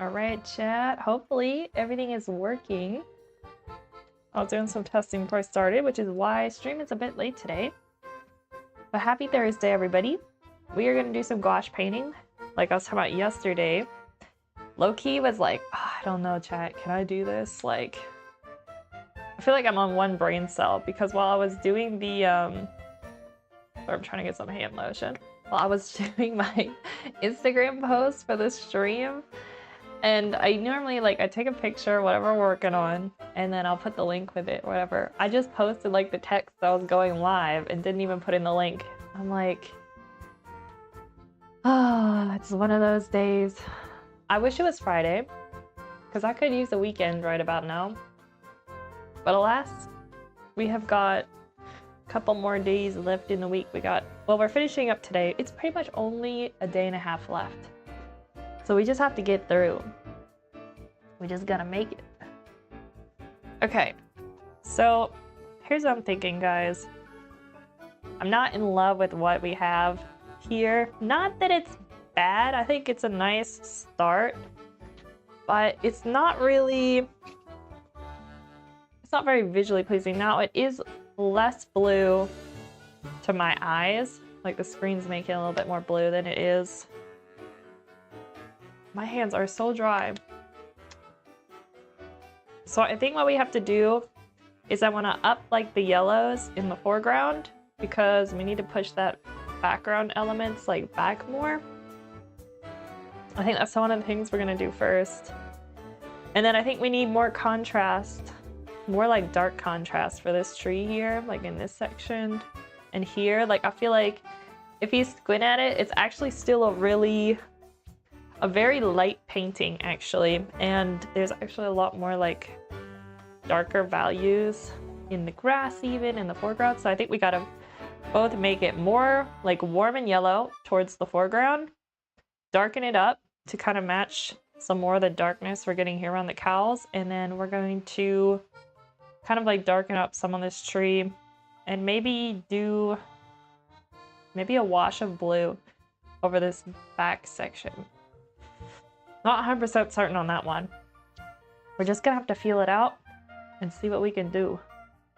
All right, chat. Hopefully everything is working. I was doing some testing before I started, which is why stream is a bit late today. But happy Thursday, everybody. We are gonna do some gouache painting, like I was talking about yesterday. Low-key was like, oh, I don't know, chat, can I do this? Like, I feel like I'm on one brain cell because while I was doing the, I'm trying to get some hand lotion. While I was doing my Instagram post for this stream, and I normally, like, I take a picture, whatever we're working on, and then I'll put the link with it, whatever. I just posted, like, the text that I was going live and didn't even put in the link. I'm like, oh, it's one of those days. I wish it was Friday, because I could use the weekend right about now. But alas, we have got a couple more days left in the week. Well, we're finishing up today. It's pretty much only a day and a half left. So we just have to get through. We just gotta make it. Okay, so here's what I'm thinking, guys. I'm not in love with what we have here. Not that it's bad. I think it's a nice start, but it's not very visually pleasing. Now it is less blue to my eyes. Like the screen's making it a little bit more blue than it is. My hands are so dry. So I think what we have to do is I want to up like the yellows in the foreground because we need to push that background elements like back more. I think that's one of the things we're going to do first. And then I think we need more contrast, more like dark contrast for this tree here, like in this section and here. Like I feel like if you squint at it, it's actually still a very light painting actually. And there's actually a lot more like darker values in the grass even in the foreground. So I think we gotta both make it more like warm and yellow towards the foreground, darken it up to kind of match some more of the darkness we're getting here around the cows. And then we're going to kind of like darken up some on this tree and maybe do a wash of blue over this back section. Not 100% certain on that one. We're just gonna have to feel it out and see what we can do.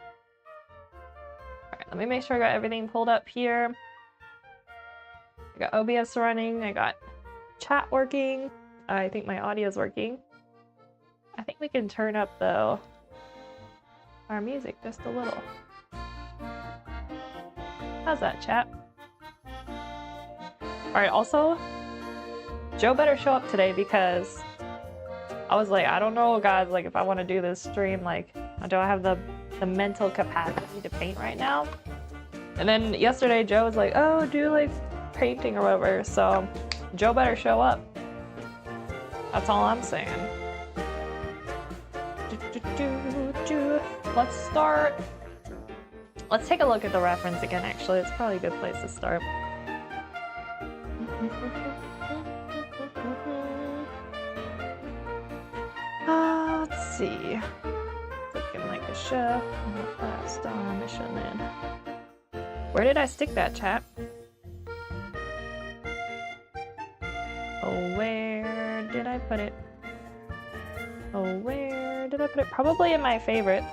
All right, let me make sure I got everything pulled up here. I got OBS running, I got chat working. I think my audio is working. I think we can turn up though our music just a little. How's that, chat? All right, also, Joe better show up today because I was like, I don't know, guys, like if I want to do this stream, like, do I have the mental capacity to paint right now? And then yesterday, Joe was like, oh, do like painting or whatever. So Joe better show up. That's all I'm saying. Let's start. Let's take a look at the reference again, actually. It's probably a good place to start. Let's see. Looking like a chef. Last mission then. Where did I stick that, chat? Oh, where did I put it? Oh, where did I put it? Probably in my favorites.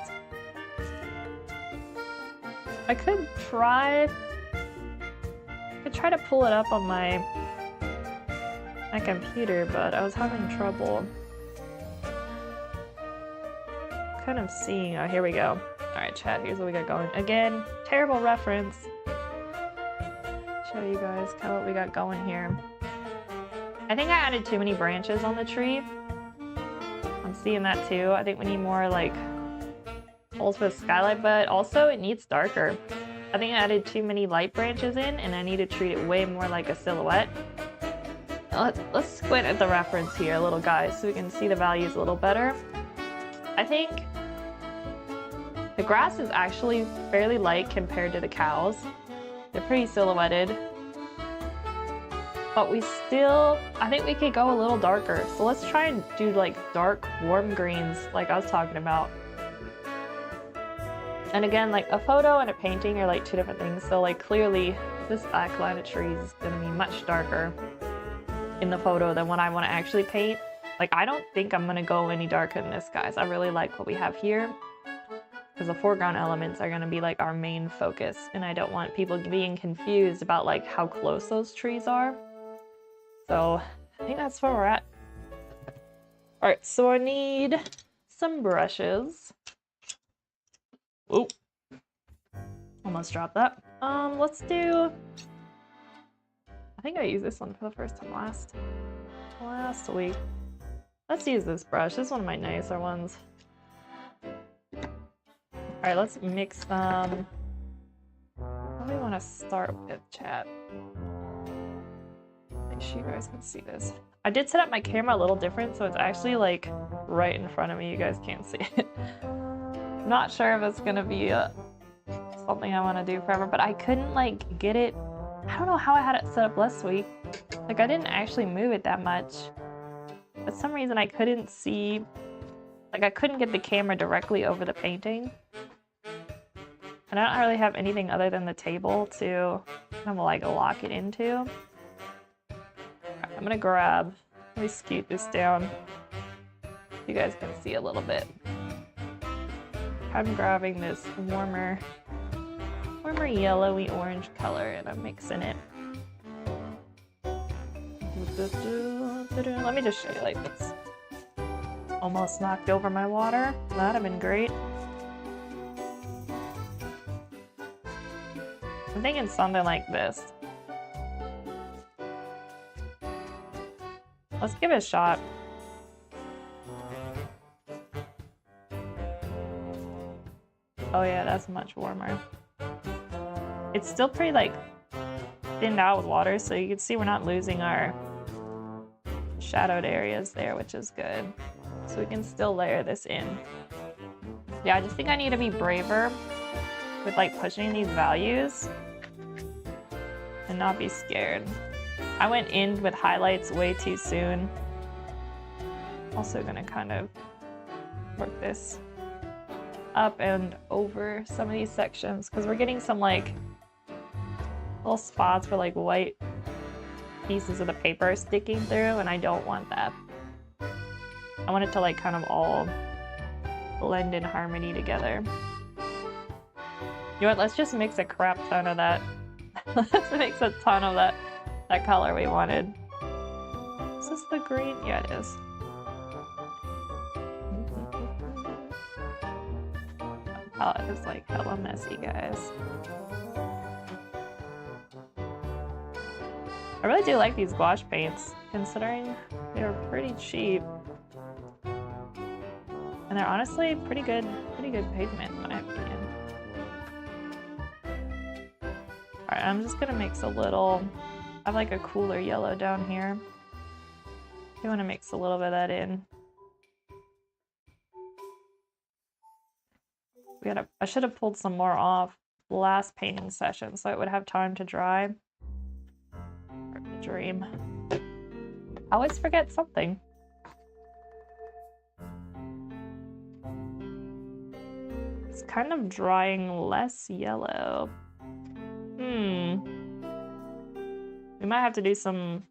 I could try to pull it up on my computer, but I was having trouble kind of seeing. Oh, here we go. All right, chat, here's what we got going. Again, terrible reference. Show you guys kind of what we got going here. I think I added too many branches on the tree. I'm seeing that too. I think we need more like holes for the skylight, but also it needs darker. I think I added too many light branches in and I need to treat it way more like a silhouette. Let's squint at the reference here a little, guys, so we can see the values a little better. I think the grass is actually fairly light compared to the cows. They're pretty silhouetted. But I think we could go a little darker. So let's try and do like dark, warm greens like I was talking about. And again, like a photo and a painting are like two different things. So like clearly this back line of trees is gonna be much darker in the photo than what I want to actually paint. Like, I don't think I'm gonna go any darker than this, guys. I really like what we have here, because the foreground elements are gonna be like our main focus, and I don't want people being confused about like how close those trees are. So I think that's where we're at. All right, so I need some brushes. Oop. Almost dropped that. Let's do, I think I used this one for the first time last week. Let's use this brush. This is one of my nicer ones. All right, let's mix them. What do we want to start with, chat? Make sure you guys can see this. I did set up my camera a little different, so it's actually like right in front of me. You guys can't see it. I'm not sure if it's gonna be something I want to do forever, but I couldn't like get it. I don't know how I had it set up last week. Like, I didn't actually move it that much. For some reason, I couldn't see, like, I couldn't get the camera directly over the painting. And I don't really have anything other than the table to kind of like lock it into. Right, I'm gonna grab, let me scoot this down. You guys can see a little bit. I'm grabbing this warmer yellowy orange color, and I'm mixing it. Let me just show you like this. Almost knocked over my water. That'd have been great. I'm thinking something like this. Let's give it a shot. Oh yeah, that's much warmer. It's still pretty like thinned out with water, so you can see we're not losing our shadowed areas there, which is good. So we can still layer this in. Yeah, I just think I need to be braver with like pushing these values and not be scared. I went in with highlights way too soon. Also gonna kind of work this up and over some of these sections, because we're getting some like little spots where like white pieces of the paper sticking through, and I don't want that. I want it to like kind of all blend in harmony together. You know what, let's just mix a crap ton of that. Let's mix a ton of that color we wanted. Is this the green? Yeah, it is. Oh, it's like hella messy, guys. I really do like these gouache paints, considering they're pretty cheap. And they're honestly pretty good pigment in my opinion. Alright, I'm just gonna mix a little, I have like a cooler yellow down here. I want to mix a little bit of that in. I should have pulled some more off last painting session so it would have time to dry. Dream. I always forget something. It's kind of drying less yellow. We might have to do some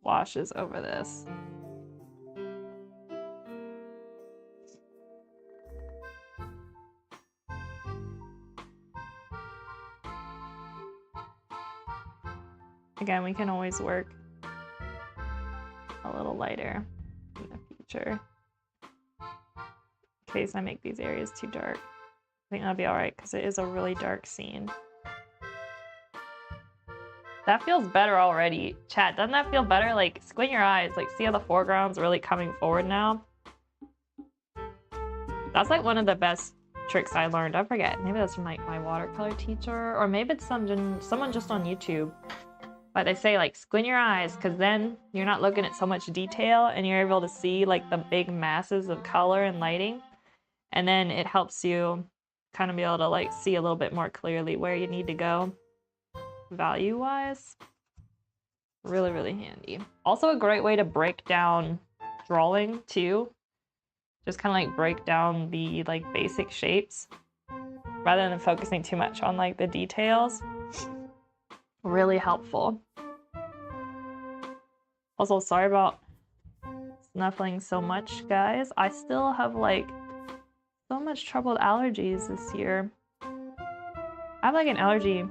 washes over this. Again, we can always work a little lighter in the future. In case I make these areas too dark. I think that'll be alright, because it is a really dark scene. That feels better already. Chat, doesn't that feel better? Like, squint your eyes. Like, see how the foreground's really coming forward now? That's like one of the best tricks I learned. I forget. Maybe that's from like my watercolor teacher, or maybe it's someone just on YouTube. But they say like squint your eyes, because then you're not looking at so much detail and you're able to see like the big masses of color and lighting. And then it helps you kind of be able to like see a little bit more clearly where you need to go value wise. Really, really handy. Also a great way to break down drawing too. Just kind of like break down the like basic shapes rather than focusing too much on like the details. Really helpful. Also, sorry about snuffling so much, guys. I still have like so much trouble with allergies this year. I have like an allergy,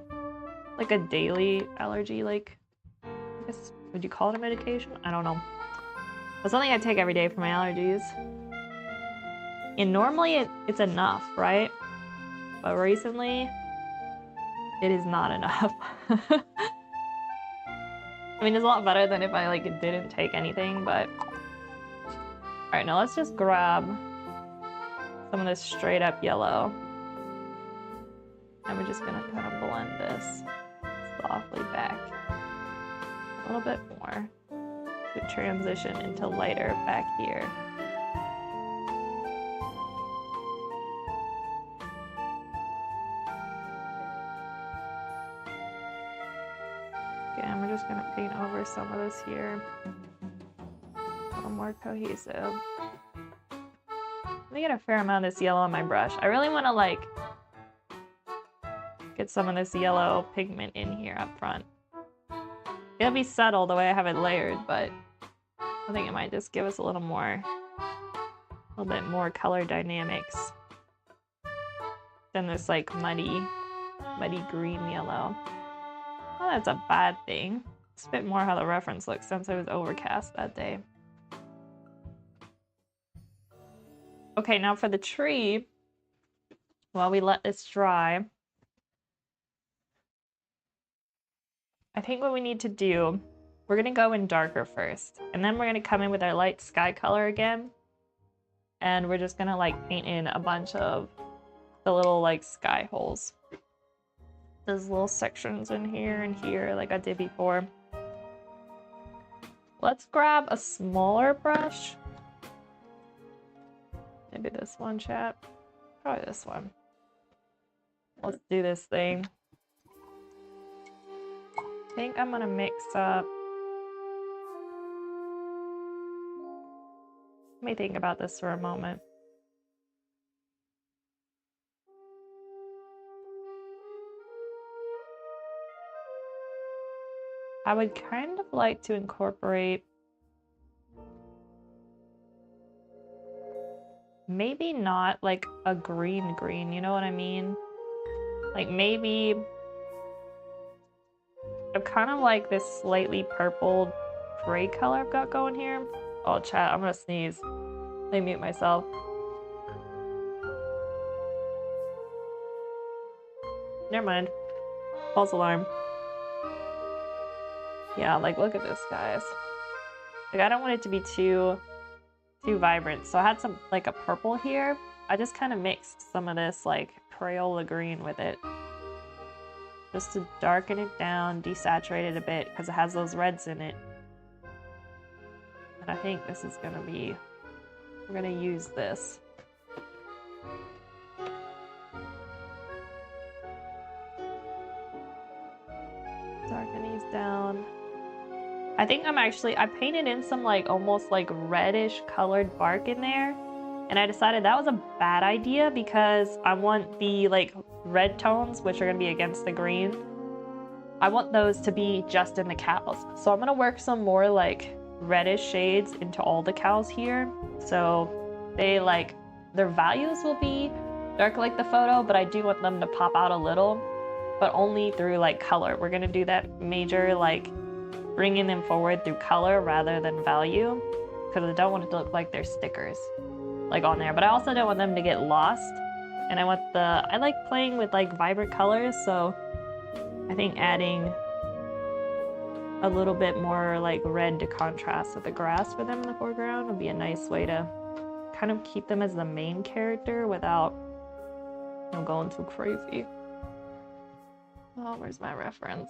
like a daily allergy, like, I guess, would you call it a medication? I don't know. But something I take every day for my allergies. And normally it's enough, right? But recently, it is not enough. I mean, it's a lot better than if I like didn't take anything, but... Alright, now let's just grab some of this straight up yellow. And we're just gonna kind of blend this softly back a little bit more to transition into lighter back here. Again, we're just gonna paint over some of this here. A little more cohesive. Let me get a fair amount of this yellow on my brush. I really want to like get some of this yellow pigment in here up front. It'll be subtle the way I have it layered, but I think it might just give us a little bit more color dynamics than this like muddy green yellow. Oh, that's a bad thing. It's a bit more how the reference looks since it was overcast that day. Okay, now for the tree, while we let this dry, I think what we need to do, we're gonna go in darker first, and then we're gonna come in with our light sky color again, and we're just gonna like paint in a bunch of the little like sky holes. There's little sections in here and here like I did before. Let's grab a smaller brush. Maybe this one, chat. Probably this one. Let's do this thing. I think I'm gonna mix up. Let me think about this for a moment. I would kind of like to incorporate maybe not like a green, you know what I mean? Like maybe I'm kind of like this slightly purple gray color I've got going here. Oh, chat, I'm gonna sneeze. Let me mute myself. Never mind. False alarm. Yeah, like look at this, guys. Like I don't want it to be too vibrant. So I had some like a purple here. I just kind of mixed some of this like Crayola green with it. Just to darken it down, desaturate it a bit because it has those reds in it. And I think this is gonna be, we're gonna use this. Darken these down. I think I painted in some like almost like reddish colored bark in there, and I decided that was a bad idea because I want the like red tones, which are gonna be against the green, I want those to be just in the cows. So I'm gonna work some more like reddish shades into all the cows here. So they like, their values will be dark like the photo, but I do want them to pop out a little, but only through like color. We're gonna do that major like bringing them forward through color rather than value, because I don't want it to look like they're stickers like on there, but I also don't want them to get lost. And I like playing with like vibrant colors, so I think adding a little bit more like red to contrast with the grass for them in the foreground would be a nice way to kind of keep them as the main character without, you know, going too crazy. Oh, where's my reference?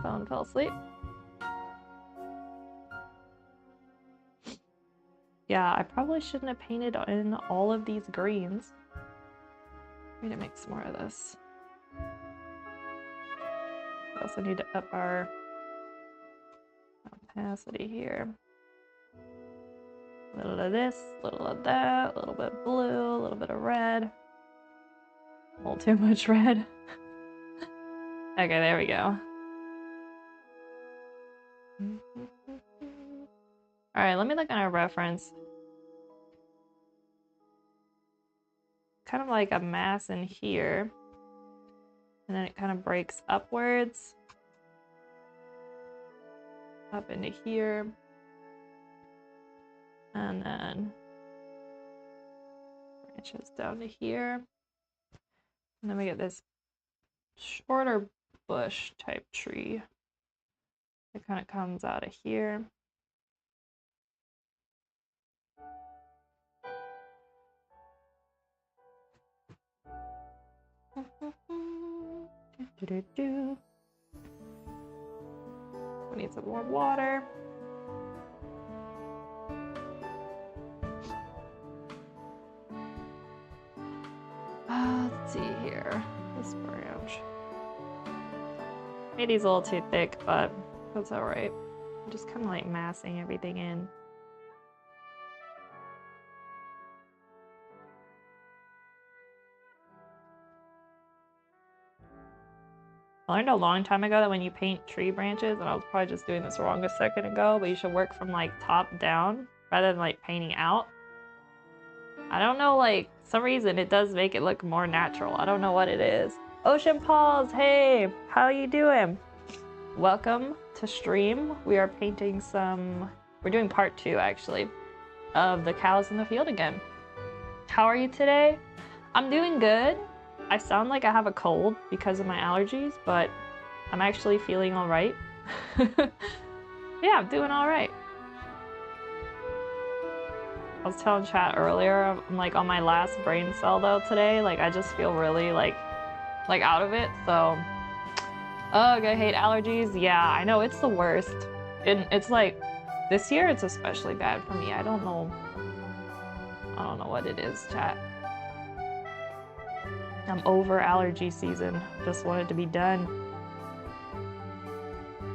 Phone fell asleep. Yeah, I probably shouldn't have painted in all of these greens. I'm gonna mix more of this. We also need to up our opacity here. A little of this, a little of that, a little bit of blue, a little bit of red. A little too much red. Okay, there we go. All right, let me look at our reference. Kind of like a mass in here. And then it kind of breaks upwards. Up into here. And then branches down to here. And then we get this shorter bush type tree. It kind of comes out of here. We need some more water. Let's see here. This branch. Maybe it's a little too thick, but that's alright. I'm just kind of like massing everything in. I learned a long time ago that when you paint tree branches, and I was probably just doing this wrong a second ago, but you should work from like top down rather than like painting out. I don't know, like, some reason it does make it look more natural. I don't know what it is. Ocean Paws, hey, how you doing? Welcome to stream. We are painting some, we're doing part 2 actually, of the cows in the field again. How are you today? I'm doing good. I sound like I have a cold because of my allergies, but I'm actually feeling all right. Yeah, I'm doing all right. I was telling chat earlier, I'm like on my last brain cell though today. Like I just feel really like out of it. So, ugh, I hate allergies. Yeah, I know it's the worst. And it's like this year it's especially bad for me. I don't know what it is, chat. I'm over allergy season. Just want it to be done.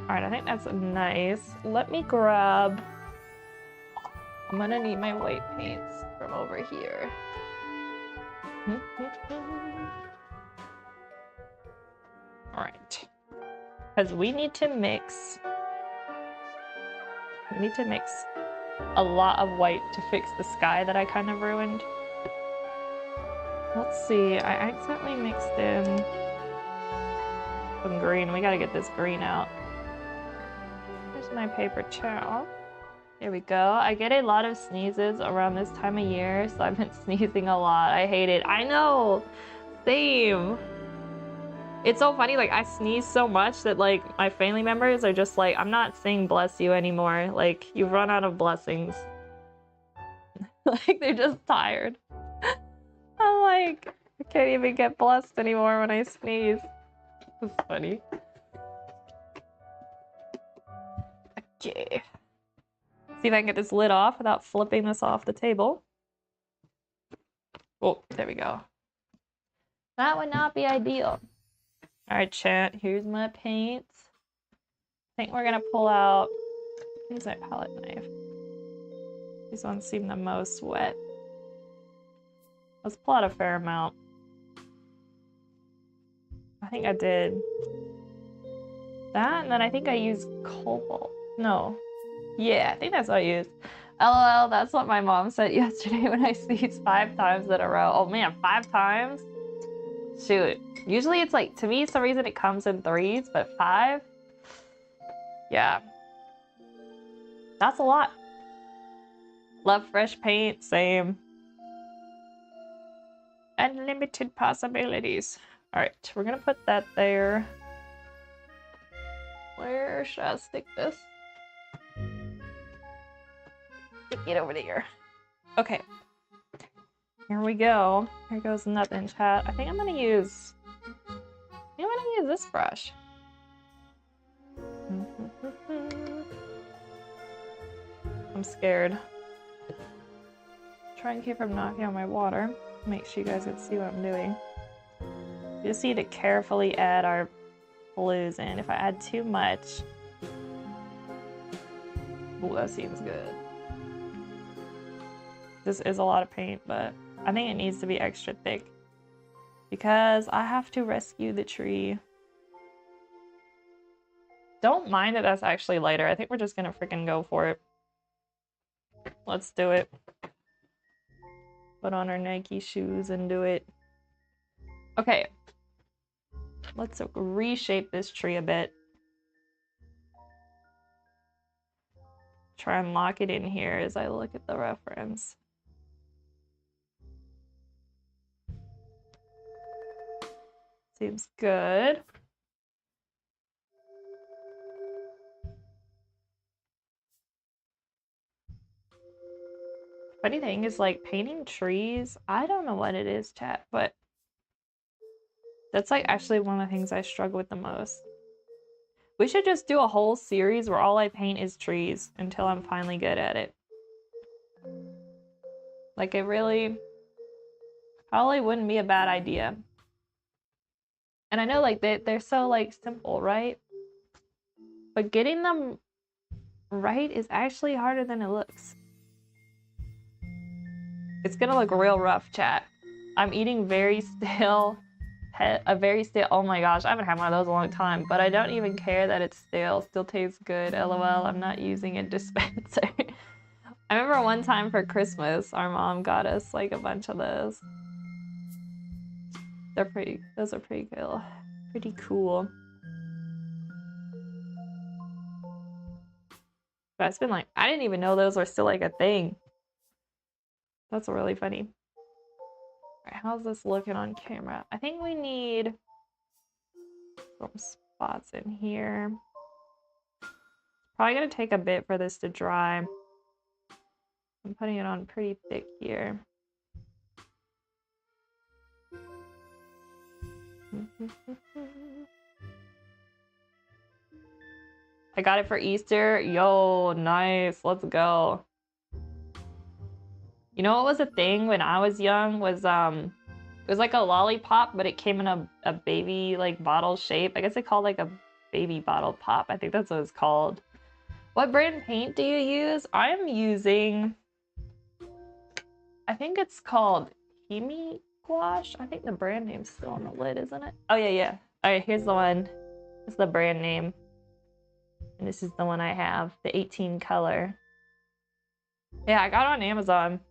All right, I think that's nice. Let me grab, I'm gonna need my white paints from over here. All right, because we need to mix a lot of white to fix the sky that I kind of ruined. Let's see, I accidentally mixed in some green. We gotta get this green out. Here's my paper towel. There we go. I get a lot of sneezes around this time of year, so I've been sneezing a lot. I hate it. I know! Same! It's so funny, like, I sneeze so much that, like, my family members are just like, I'm not saying bless you anymore. Like, you've run out of blessings. Like, they're just tired. I'm like, I can't even get blessed anymore when I sneeze. It's funny. Okay. See if I can get this lid off without flipping this off the table. Oh, there we go. That would not be ideal. All right, chat, here's my paints. I think we're gonna pull out, use my palette knife. These ones seem the most wet. Let's pull out a fair amount. I think I did that, and then I think I used cobalt. No. Yeah, I think that's what I used. LOL, that's what my mom said yesterday when I sneezed 5 times in a row. Oh man, 5 times? Shoot. Usually it's like, to me, some reason it comes in 3s, but 5? Yeah. That's a lot. Love fresh paint, same. Unlimited possibilities. All right, we're gonna put that there. Where should I stick this? Stick it over there. Okay. Here we go. Here goes nothing, chat. I think I'm gonna use this brush. I'm scared. Try and keep from knocking out my water. Make sure you guys can see what I'm doing. We just need to carefully add our blues in. If I add too much, ooh, that seems good. This is a lot of paint, but I think it needs to be extra thick because I have to rescue the tree. Don't mind that that's actually lighter. I think we're just gonna freaking go for it. Let's do it. Put on our Nike shoes and do it. Okay. Let's reshape this tree a bit. Try and lock it in here as I look at the reference. Seems good. Funny thing is, like, painting trees, I don't know what it is, chat, but that's like actually one of the things I struggle with the most. We should just do a whole series where all I paint is trees until I'm finally good at it. Like, it really probably wouldn't be a bad idea. And I know, like, they're so, like, simple, right? But getting them right is actually harder than it looks. It's gonna look real rough, chat. I'm eating very stale, oh my gosh, I haven't had one of those in a long time, but I don't even care that it's stale. Still tastes good, lol. I'm not using a dispenser. I remember one time for Christmas, our mom got us like a bunch of those. Those are pretty cool. Pretty cool. But it's been like, I didn't even know those were still like a thing. That's really funny. Alright, how's this looking on camera? I think we need some spots in here. Probably gonna take a bit for this to dry. I'm putting it on pretty thick here. I got it for Easter. Yo, nice. Let's go. You know what was a thing when I was young was it was like a lollipop, but it came in a baby like bottle shape. I guess they called like a baby bottle pop. I think that's what it's called. What brand paint do you use? I'm using, I think it's called Hemi Gouache. I think the brand name's still on the lid, isn't it? Oh yeah, yeah. All right, here's the one. It's the brand name. And this is the one I have, the 18 color. Yeah, I got it on Amazon.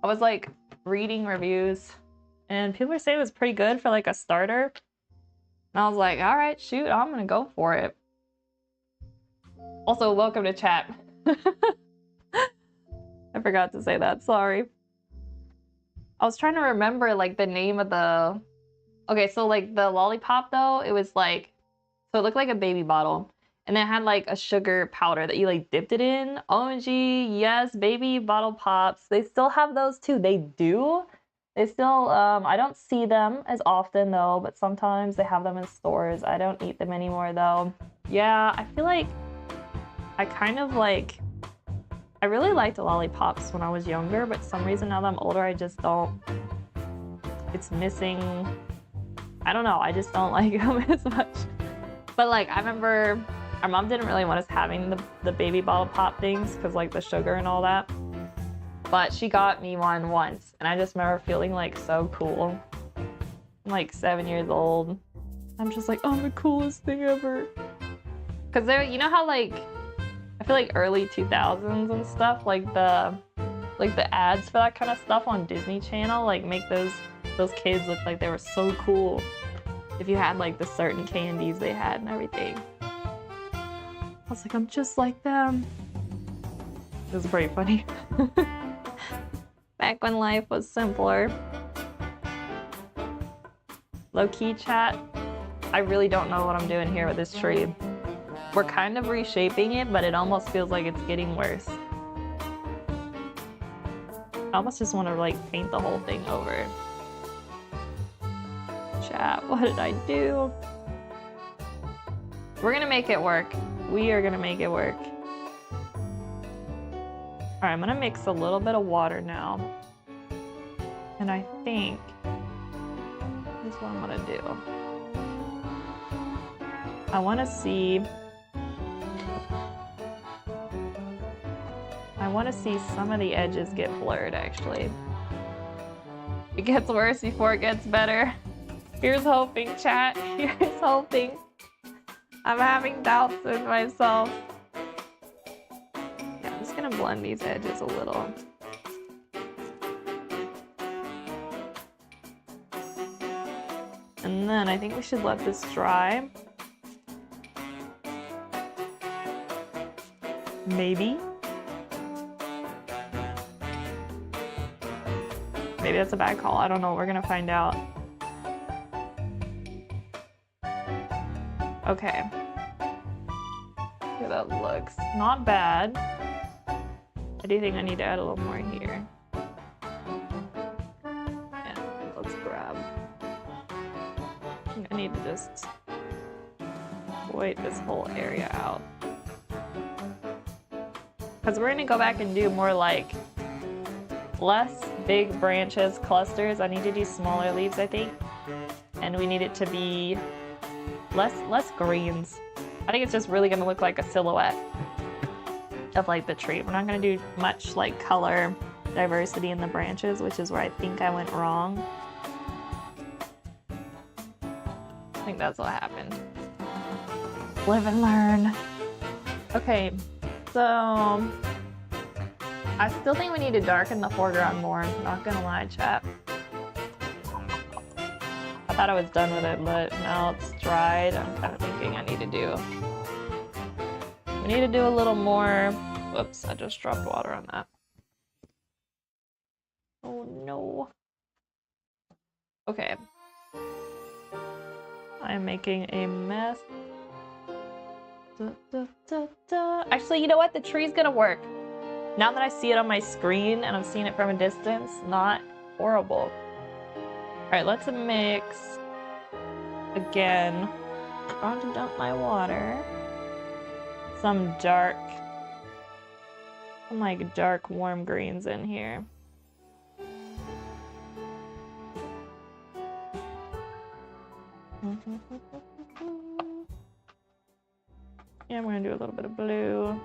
I was like reading reviews and people were saying it was pretty good for like a starter. And I was like, all right, shoot, I'm gonna go for it. Also, welcome to chat. I forgot to say that, sorry. I was trying to remember like the name of the... Okay, so like the lollipop though, it was like, so it looked like a baby bottle. And it had like a sugar powder that you like dipped it in. OMG, yes, baby bottle pops. They still have those too. They do. They still, I don't see them as often though, but sometimes they have them in stores. I don't eat them anymore though. Yeah, I feel like I kind of like, I really liked lollipops when I was younger, but for some reason now that I'm older, I just don't, it's missing, I don't know, I just don't like them as much. But like, I remember our mom didn't really want us having the baby bottle pop things because like the sugar and all that. But she got me one once and I just remember feeling like so cool. I'm like 7 years old. I'm just like, oh, the coolest thing ever. Cause there, you know how like, I feel like early 2000s and stuff, like the ads for that kind of stuff on Disney Channel, like make those kids look like they were so cool. If you had like the certain candies they had and everything. I was like, I'm just like them. It was pretty funny. Back when life was simpler. Low-key chat, I really don't know what I'm doing here with this tree. We're kind of reshaping it, but it almost feels like it's getting worse. I almost just want to like paint the whole thing over. Chat, what did I do? We're gonna make it work. We are gonna make it work. Alright, I'm gonna mix a little bit of water now. And I think this is what I'm gonna do. I wanna see some of the edges get blurred actually. It gets worse before it gets better. Here's hoping, chat. Here's hoping. I'm having doubts with myself. blend these edges a little. And then I think we should let this dry. Maybe. Maybe that's a bad call. I don't know. We're gonna find out. Okay. Yeah, that looks not bad. I do think I need to add a little more here. Yeah, let's grab. I think I need to just white this whole area out. Because we're gonna go back and do more like less big branches, clusters. I need to do smaller leaves, I think. And we need it to be less greens. I think it's just really gonna look like a silhouette of like the tree. We're not gonna do much like color diversity in the branches, which is where I think I went wrong. I think that's what happened. Live and learn. Okay, so I still think we need to darken the foreground more, not gonna lie, chat. I thought I was done with it, but now it's dried. I'm kind of thinking I need to do... We need to do a little more... Whoops, I just dropped water on that. Oh no. Okay. I'm making a mess. Actually, you know what? The tree's gonna work. Now that I see it on my screen and I'm seeing it from a distance, not horrible. Alright, let's mix again. I'm going to dump my water. Some like dark warm greens in here. Yeah, I'm gonna do a little bit of blue.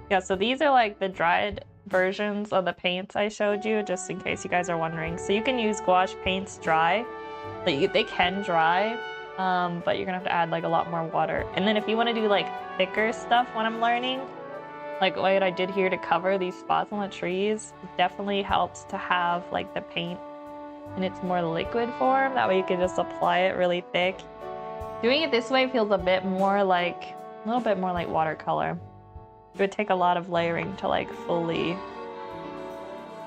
Yeah, so these are like the dried versions of the paints I showed you, just in case you guys are wondering. So you can use gouache paints dry. They can dry, but you're gonna have to add like a lot more water. And then if you want to do like thicker stuff, what I'm learning, like what I did here to cover these spots on the trees, it definitely helps to have like the paint in its more liquid form. That way you can just apply it really thick. Doing it this way feels a little bit more like watercolor. It would take a lot of layering to like fully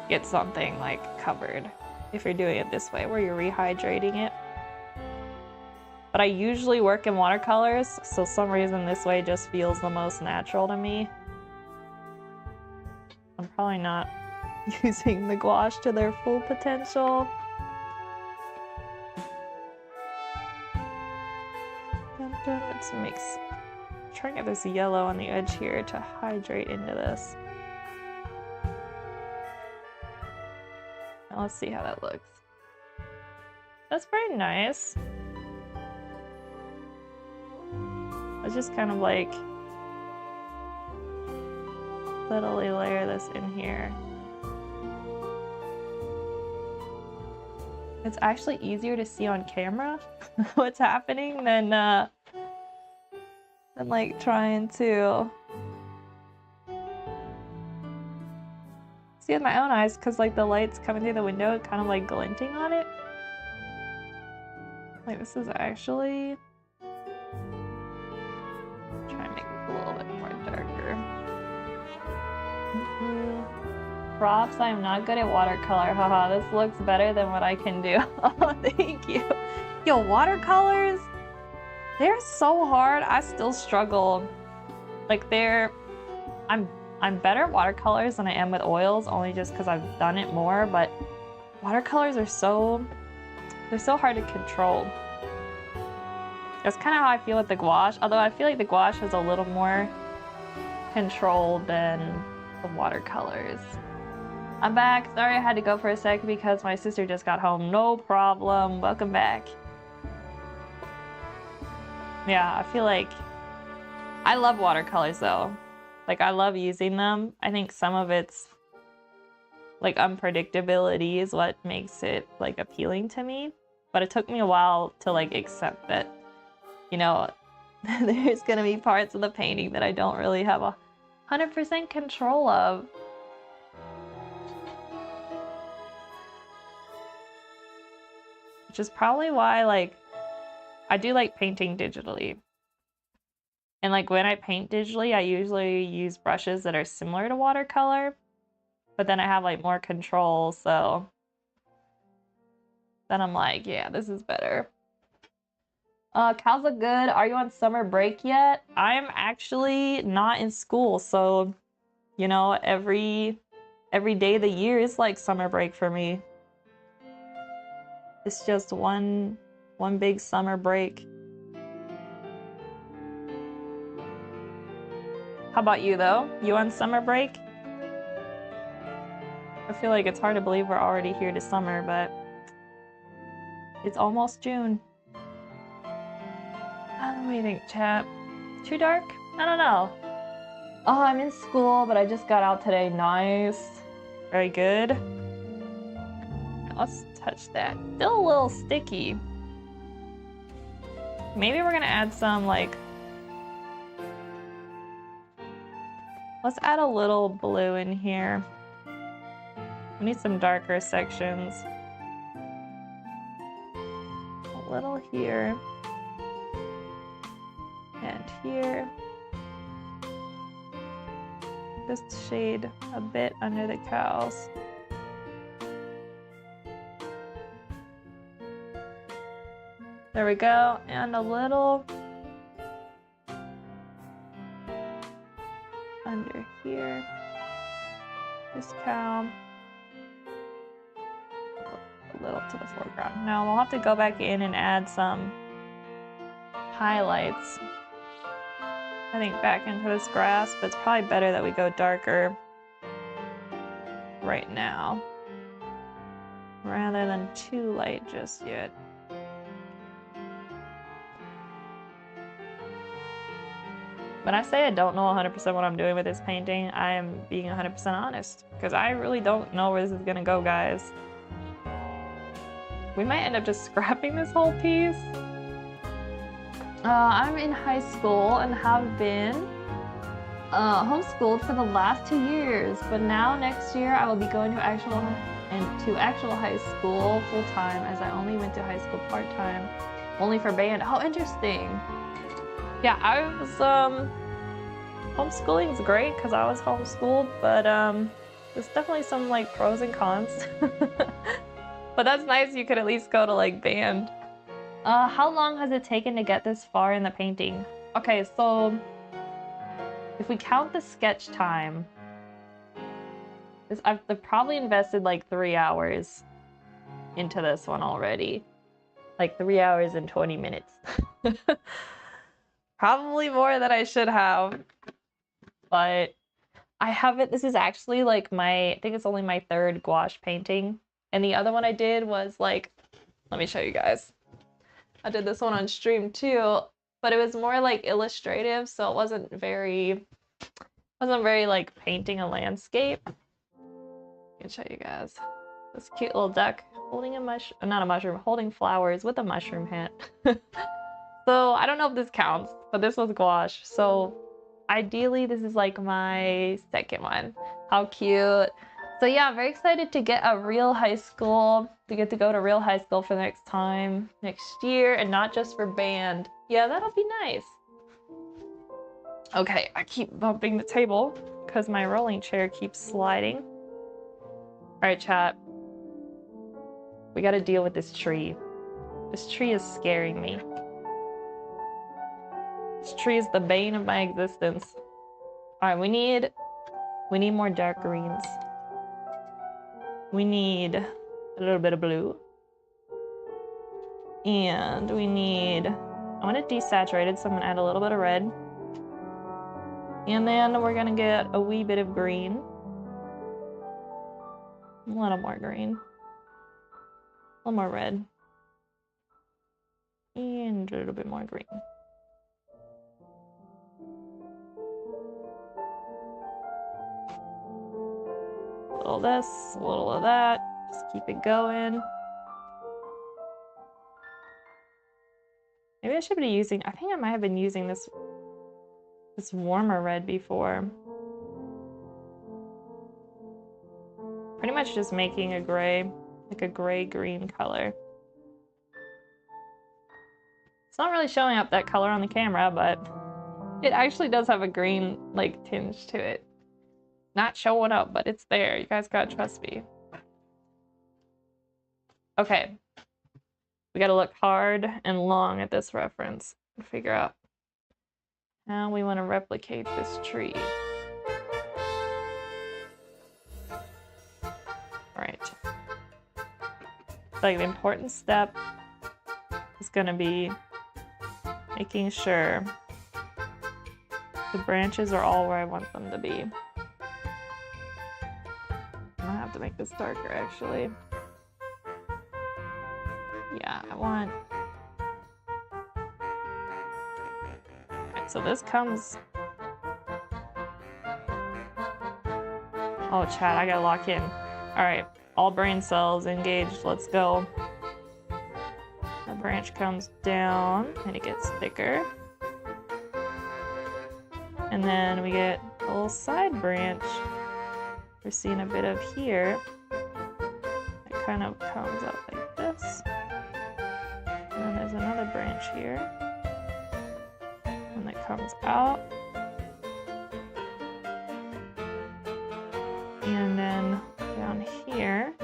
get something like covered if you're doing it this way where you're rehydrating it. But I usually work in watercolors, so some reason this way just feels the most natural to me. I'm probably not using the gouache to their full potential. Let's mix. Try and get this yellow on the edge here to hydrate into this. Now let's see how that looks. That's very nice. Let's just kind of like subtly layer this in here. It's actually easier to see on camera what's happening than like trying to see with my own eyes, because like the light's coming through the window kind of like glinting on it. Like this is actually try and make it a little bit more darker. Props, I am not good at watercolor. Haha, this looks better than what I can do. Oh, thank you. Yo, watercolors, they're so hard. I still struggle. Like I'm better at watercolors than I am with oils, only just because I've done it more, but watercolors are they're so hard to control. That's kind of how I feel with the gouache, although I feel like the gouache is a little more controlled than the watercolors. I'm back. Sorry I had to go for a sec because my sister just got home. No problem. Welcome back. Yeah, I feel like I love watercolors though. Like I love using them. I think some of it's like unpredictability is what makes it like appealing to me. But it took me a while to like accept that, you know, there's gonna be parts of the painting that I don't really have 100% control of. Which is probably why, like, I do like painting digitally. And like when I paint digitally, I usually use brushes that are similar to watercolor, but then I have like more control, so then I'm like, yeah, this is better. Cows look good. Are you on summer break yet? I'm actually not in school, so you know, every day of the year is like summer break for me. It's just one big summer break. How about you though? You on summer break? I feel like it's hard to believe we're already here to summer, but it's almost June. What do you think, chat? Too dark? I don't know. Oh, I'm in school, but I just got out today. Nice. Very good. Let's touch that. Still a little sticky. Maybe we're gonna add some, like... Let's add a little blue in here. We need some darker sections. A little here. And here. Just shade a bit under the cows. There we go, and a little under here. This cow. A little to the foreground. Now we'll have to go back in and add some highlights. I think back into this grass, but it's probably better that we go darker right now rather than too light just yet. When I say I don't know 100% what I'm doing with this painting, I am being 100% honest, because I really don't know where this is gonna go, guys. We might end up just scrapping this whole piece. I'm in high school and have been homeschooled for the last 2 years, but now next year I will be going to actual high school full-time, as I only went to high school part-time, only for band. Oh, interesting. Yeah, I was, homeschooling is great because I was homeschooled, but there's definitely some like pros and cons. But that's nice, you could at least go to like band. How long has it taken to get this far in the painting? Okay, so if we count the sketch time, I've probably invested like 3 hours into this one already. Like 3 hours and 20 minutes. Probably more than I should have. But I haven't, this is actually like I think it's only my 3rd gouache painting. And the other one I did was like, let me show you guys. I did this one on stream too, but it was more like illustrative, so it wasn't very like painting a landscape. I can show you guys. This cute little duck holding a mushroom, not a mushroom, holding flowers with a mushroom hat. So I don't know if this counts, but this was gouache. So ideally this is like my 2nd one. How cute. So yeah, I'm very excited to get a real high school, to get to go to real high school for the next time, next year, and not just for band. Yeah, that'll be nice. Okay, I keep bumping the table because my rolling chair keeps sliding. All right, chat. We gotta deal with this tree. This tree is scaring me. This tree is the bane of my existence. All right, we need more dark greens. We need a little bit of blue. And we need, I want it desaturated, so I'm gonna add a little bit of red. And then we're gonna get a wee bit of green. A little more green. A little more red. And a little bit more green. A little of this, a little of that. Just keep it going. Maybe Maybe I should be using, I think I might have been using this warmer red before. Pretty much just making a gray, like a gray-green color. It's not really showing up that color on the camera, but it actually does have a green, like, tinge to it. Not showing up, but it's there. You guys gotta trust me. Okay. We gotta look hard and long at this reference and figure out how we want to replicate this tree. Alright. Like, the important step is gonna be making sure the branches are all where I want them to be. I have to make this darker, actually. Yeah, I want... Alright, so this comes... Oh, chat, I gotta lock in. Alright, all brain cells engaged, let's go. The branch comes down, and it gets thicker. And then we get a little side branch. We're seeing a bit of here. It kind of comes up like this. And then there's another branch here. And that comes out. And then down here,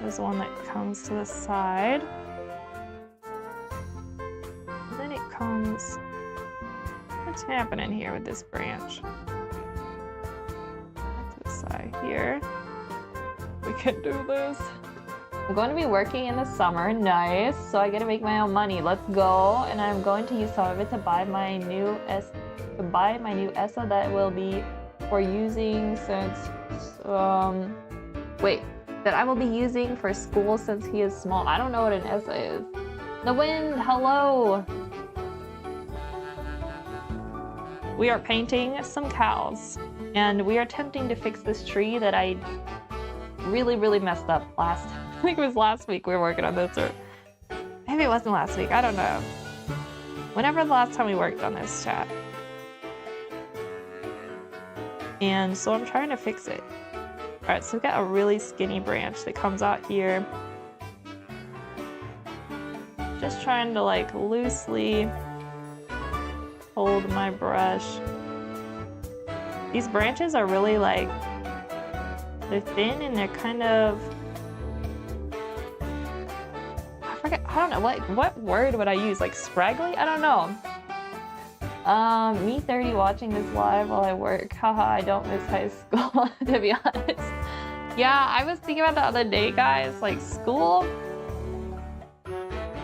there's one that comes to the side. And then it comes... What's happening here with this branch? To the side here. We can do this. I'm going to be working in the summer, nice. So I get to make my own money. Let's go. And I'm going to use some of it to buy my new ESSA that will be for using since that I will be using for school since he is small. I don't know what an ESSA is. The wind, hello. We are painting some cows, and we are attempting to fix this tree that I really messed up last. I think it was last week we were working on this, or maybe it wasn't last week. I don't know. Whenever the last time we worked on this, chat. And so I'm trying to fix it. All right, so we've got a really skinny branch that comes out here. Just trying to like loosely hold my brush. These branches are really like, they're thin and they're kind of, I forget, I don't know, what word would I use? Like scraggly? I don't know. Me 30 watching this live while I work. Haha, I don't miss high school, to be honest. Yeah, I was thinking about the other day, guys, like school.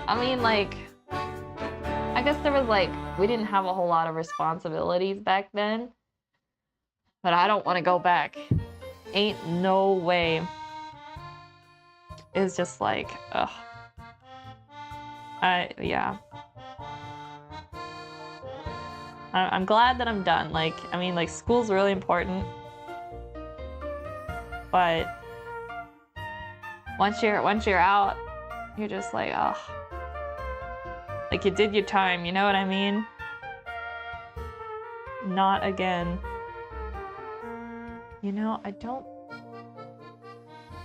I mean, like, I guess there was like, we didn't have a whole lot of responsibilities back then. But I don't want to go back. Ain't no way. It's just like, ugh. Yeah. I'm glad that I'm done. Like, I mean, like, school's really important. But once you're out, you're just like, ugh. Like, you did your time, you know what I mean? Not again. You know,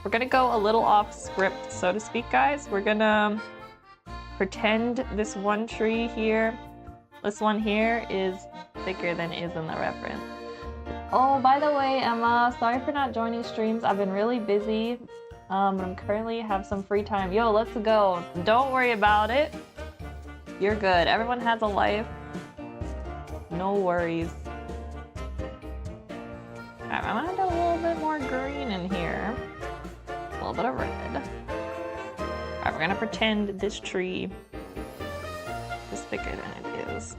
we're gonna go a little off script, so to speak, guys. We're gonna pretend this one tree here, this one here is thicker than is in the reference. Oh, by the way, Emma, sorry for not joining streams. I've been really busy. I'm currently have some free time. Yo, let's go. Don't worry about it. You're good. Everyone has a life. No worries. Alright, I'm gonna do a little bit more green in here. A little bit of red. Alright, we're gonna pretend this tree is thicker than it is.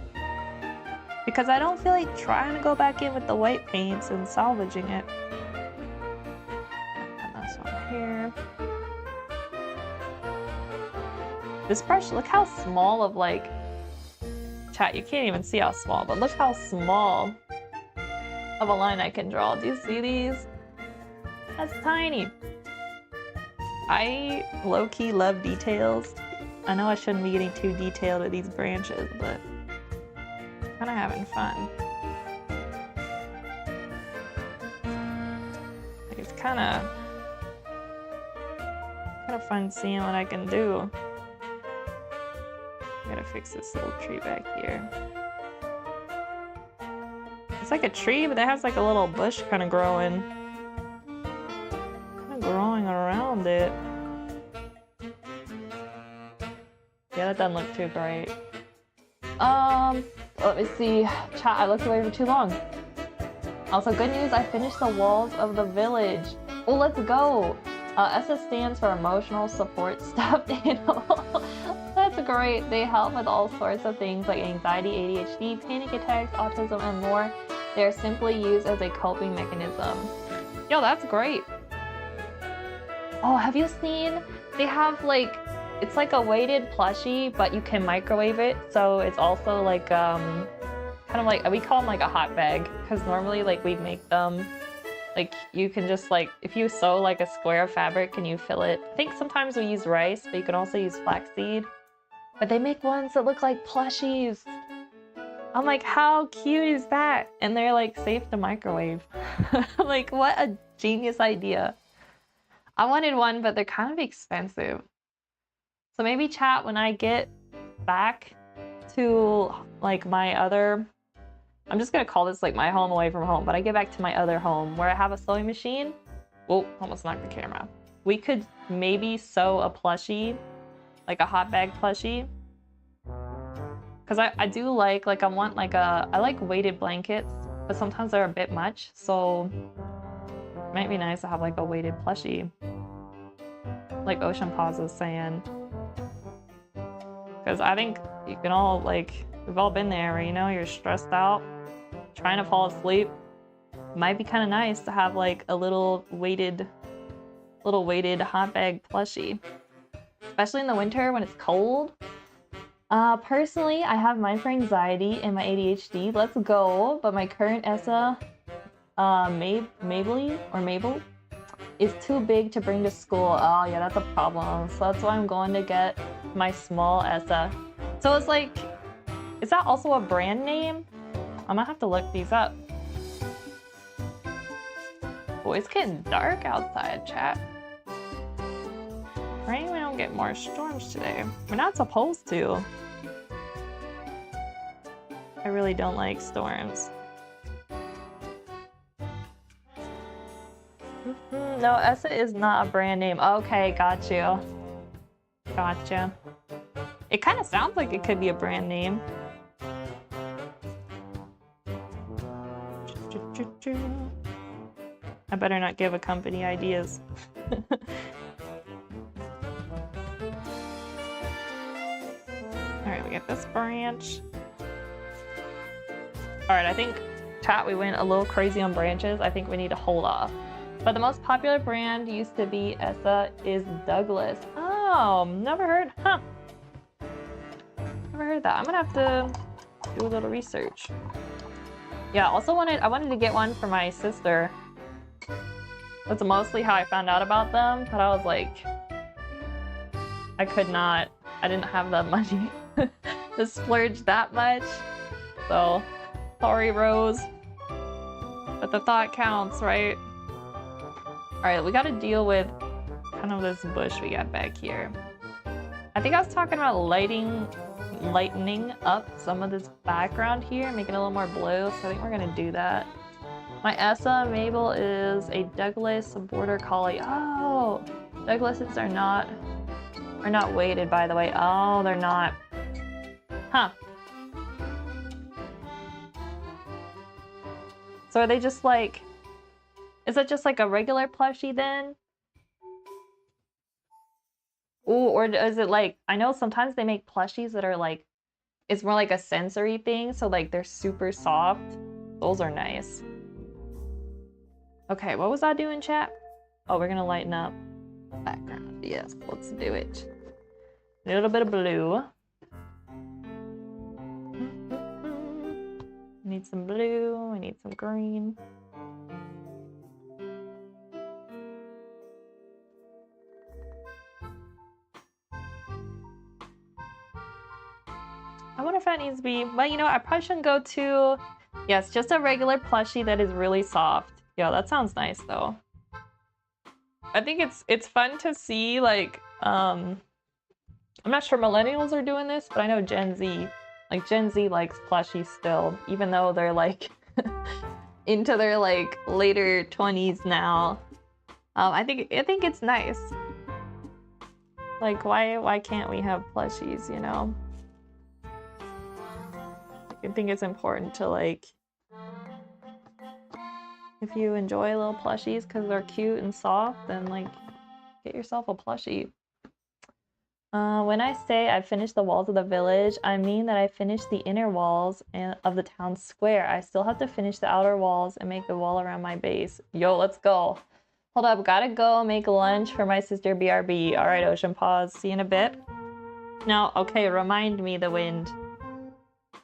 Because I don't feel like trying to go back in with the white paints and salvaging it. And this one here. This brush, look how small of like... Chat, you can't even see how small, but look how small of a line I can draw. Do you see these? That's tiny. I low-key love details. I know I shouldn't be getting too detailed with these branches, but I'm kind of having fun. Like it's kind of fun seeing what I can do. I gotta fix this little tree back here. It's like a tree, but it has like a little bush kind of growing around it. Yeah, that doesn't look too great. Let me see. Chat, I looked away for too long. Also, good news, I finished the walls of the village. Oh, let's go. ESSA stands for Emotional Support Stuffed Animal. That's great. They help with all sorts of things like anxiety, ADHD, panic attacks, autism, and more. They are simply used as a coping mechanism. Yo, that's great. Oh, have you seen? They have like, it's like a weighted plushie, but you can microwave it. So it's also like, kind of like, we call them like a hot bag. Because normally like we make them, like you can just like, if you sew like a square of fabric and you fill it. I think sometimes we use rice, but you can also use flaxseed. But they make ones that look like plushies. I'm like, how cute is that? And they're like safe to microwave. Like what a genius idea. I wanted one, but they're kind of expensive. So maybe chat, when I get back to like my other, I'm just gonna call this like my home away from home, but I get back to my other home where I have a sewing machine. Whoa, almost knocked the camera. We could maybe sew a plushie, like a hot bag plushie. Cause I do like I want like I like weighted blankets, but sometimes they're a bit much. So it might be nice to have like a weighted plushie. Like Ocean Paws was saying. Cause I think you can all like, we've all been there where, you know, you're stressed out, trying to fall asleep. It might be kind of nice to have like a little weighted hot bag plushie. Especially in the winter when it's cold. Personally, I have mine for anxiety and my ADHD. Let's go. But my current ESSA, Mabel, is too big to bring to school. Oh yeah, that's a problem. So that's why I'm going to get my small ESSA. So it's like, is that also a brand name? I'm gonna have to look these up. Oh, it's getting dark outside, chat. Right? We don't get more storms today. We're not supposed to. I really don't like storms. No, ESSA is not a brand name. Okay, got you. Gotcha. It kind of sounds like it could be a brand name. I better not give a company ideas. Alright, we got this branch. Alright, I think, chat, we went a little crazy on branches. I think we need to hold off. But the most popular brand used to be ESSA is Douglas. Oh, never heard, huh? Never heard that. I'm gonna have to do a little research. Yeah, also I wanted to get one for my sister. That's mostly how I found out about them, but I was like, I didn't have that money to splurge that much. So, sorry, Rose. But the thought counts, right? Alright, we gotta deal with kind of this bush we got back here. I think I was talking about lightening up some of this background here, making it a little more blue, so I think we're gonna do that. My ESSA Mabel is a Douglas Border Collie. Oh, Douglases are not weighted, by the way. Oh, they're not. Huh. So are they just like, is it just like a regular plushie then? Ooh, or is it like, I know sometimes they make plushies that are like, it's more like a sensory thing, so like they're super soft. Those are nice. Okay, what was I doing, chat? Oh, we're gonna lighten up the background. Yes, let's do it. A little bit of blue. We need some blue, we need some green. I wonder if that needs to be, but you know, I probably shouldn't go too. Yes, just a regular plushie that is really soft. Yeah, that sounds nice though. I think it's fun to see, like, I'm not sure millennials are doing this, but I know Gen Z likes plushies still, even though they're like into their like later 20s now. I think it's nice. Like, why can't we have plushies, you know? I think it's important to, like, if you enjoy little plushies because they're cute and soft, then like get yourself a plushie. When I say I finished the walls of the village, I mean that I finished the inner walls of the town square. I still have to finish the outer walls and make the wall around my base. Yo, let's go. Hold up, gotta go make lunch for my sister BRB. All right, Ocean Paws, see you in a bit. Now, okay, remind me, the wind.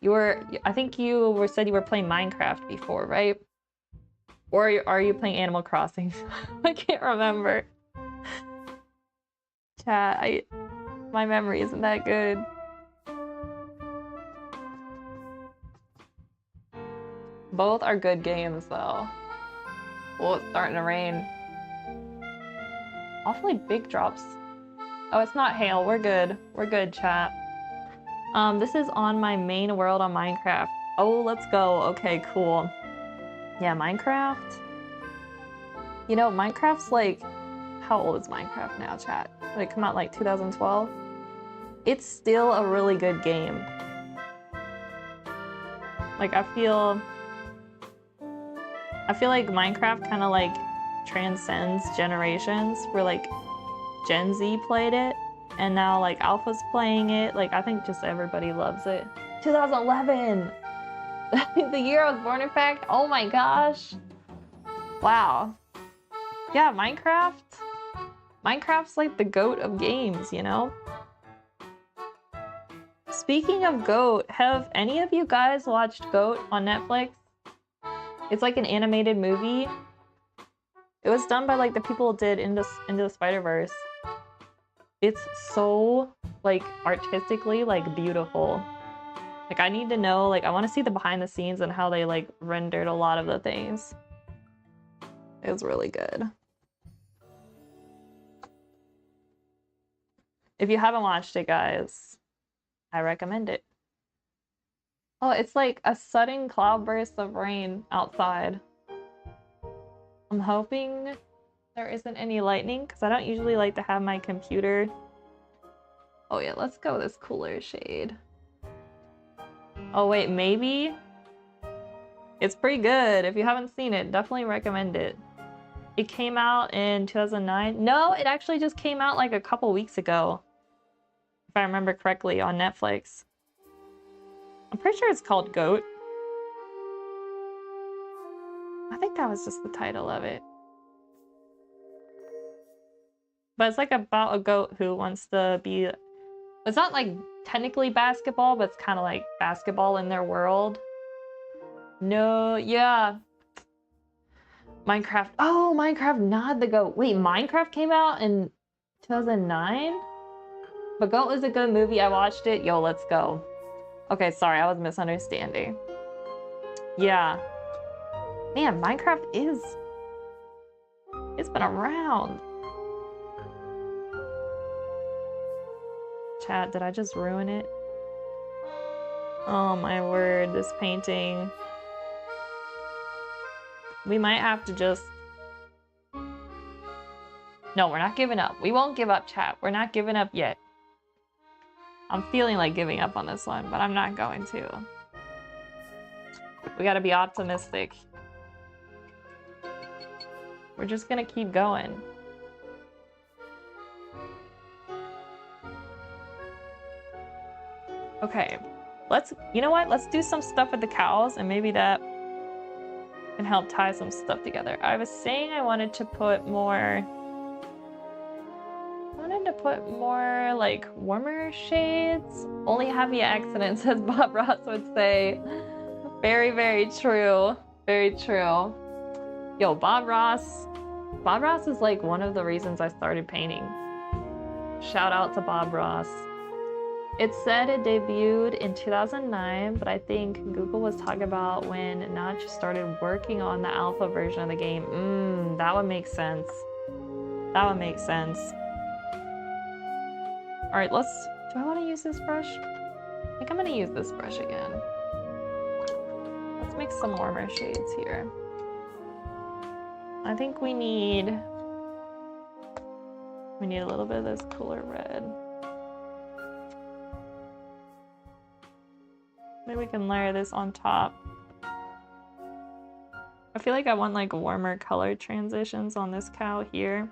I think you said you were playing Minecraft before, right? Or are you playing Animal Crossing? I can't remember. Chat, my memory isn't that good. Both are good games, though. Oh, it's starting to rain. Awfully big drops. Oh, it's not hail. We're good. We're good, chat. This is on my main world on Minecraft. Oh, let's go. Okay, cool. Yeah, Minecraft. You know, Minecraft's like... How old is Minecraft now, chat? Did it come out like 2012? It's still a really good game. Like, I feel like Minecraft kind of like transcends generations, where like Gen Z played it and now like Alpha's playing it. Like, I think just everybody loves it. 2011! The year I was born, in fact. Oh my gosh. Wow. Yeah, Minecraft's like the GOAT of games, you know? Speaking of GOAT, have any of you guys watched GOAT on Netflix? It's like an animated movie. It was done by like the people who did Into the Spider-Verse. It's so like artistically like beautiful. Like, I need to know, like, I want to see the behind the scenes and how they like rendered a lot of the things. It was really good. If you haven't watched it, guys, I recommend it. Oh, it's like a sudden cloudburst of rain outside. I'm hoping there isn't any lightning, because I don't usually like to have my computer. Oh yeah, let's go this cooler shade. Oh wait, maybe? It's pretty good. If you haven't seen it, definitely recommend it. It came out in 2009. No, it actually just came out like a couple weeks ago, if I remember correctly, on Netflix. I'm pretty sure it's called GOAT. I think that was just the title of it. But it's like about a goat who wants to be... It's not like technically basketball, but it's kind of like basketball in their world. No, yeah. Minecraft. Oh, Minecraft, not the GOAT. Wait, Minecraft came out in 2009? But GOAT was a good movie. I watched it. Yo, let's go. Okay, sorry, I was misunderstanding. Yeah. Man, Minecraft is... It's been around. Chat, did I just ruin it? Oh my word, this painting. We might have to just... No, we're not giving up. We won't give up, chat. We're not giving up yet. I'm feeling like giving up on this one, but I'm not going to. We gotta be optimistic. We're just gonna keep going. Okay, you know what? Let's do some stuff with the cows, and maybe that can help tie some stuff together. I was saying I wanted to put more like warmer shades. Only happy accidents, as Bob Ross would say. Very, very true. Very true. Yo, Bob Ross is like one of the reasons I started painting. Shout out to Bob Ross. It said it debuted in 2009, but I think Google was talking about when Notch started working on the alpha version of the game. That would make sense. That would make sense. All right, do I want to use this brush? I think I'm gonna use this brush again. Let's make some warmer shades here. I think we need a little bit of this cooler red. Maybe we can layer this on top. I feel like I want like warmer color transitions on this cow here.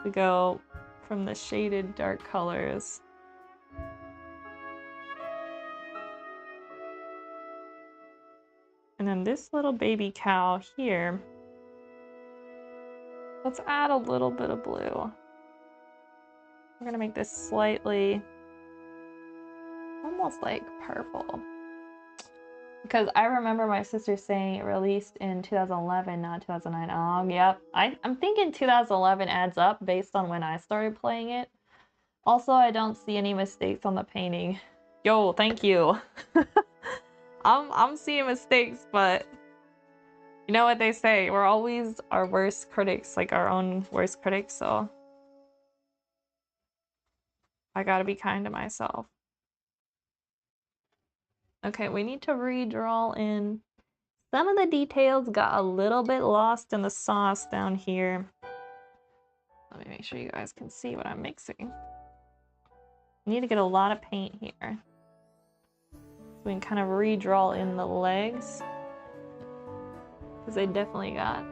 We go from the shaded dark colors. And then this little baby cow here, let's add a little bit of blue. We're gonna make this slightly, almost like purple. Because I remember my sister saying it released in 2011, not 2009. Oh, yep. I'm thinking 2011 adds up based on when I started playing it. Also, I don't see any mistakes on the painting. Yo, thank you. I'm seeing mistakes, but you know what they say, we're always our worst critics, like our own worst critics, so I gotta be kind to myself. Okay, we need to redraw in. Some of the details got a little bit lost in the sauce down here. Let me make sure you guys can see what I'm mixing. I need to get a lot of paint here. So we can kind of redraw in the legs, because they definitely got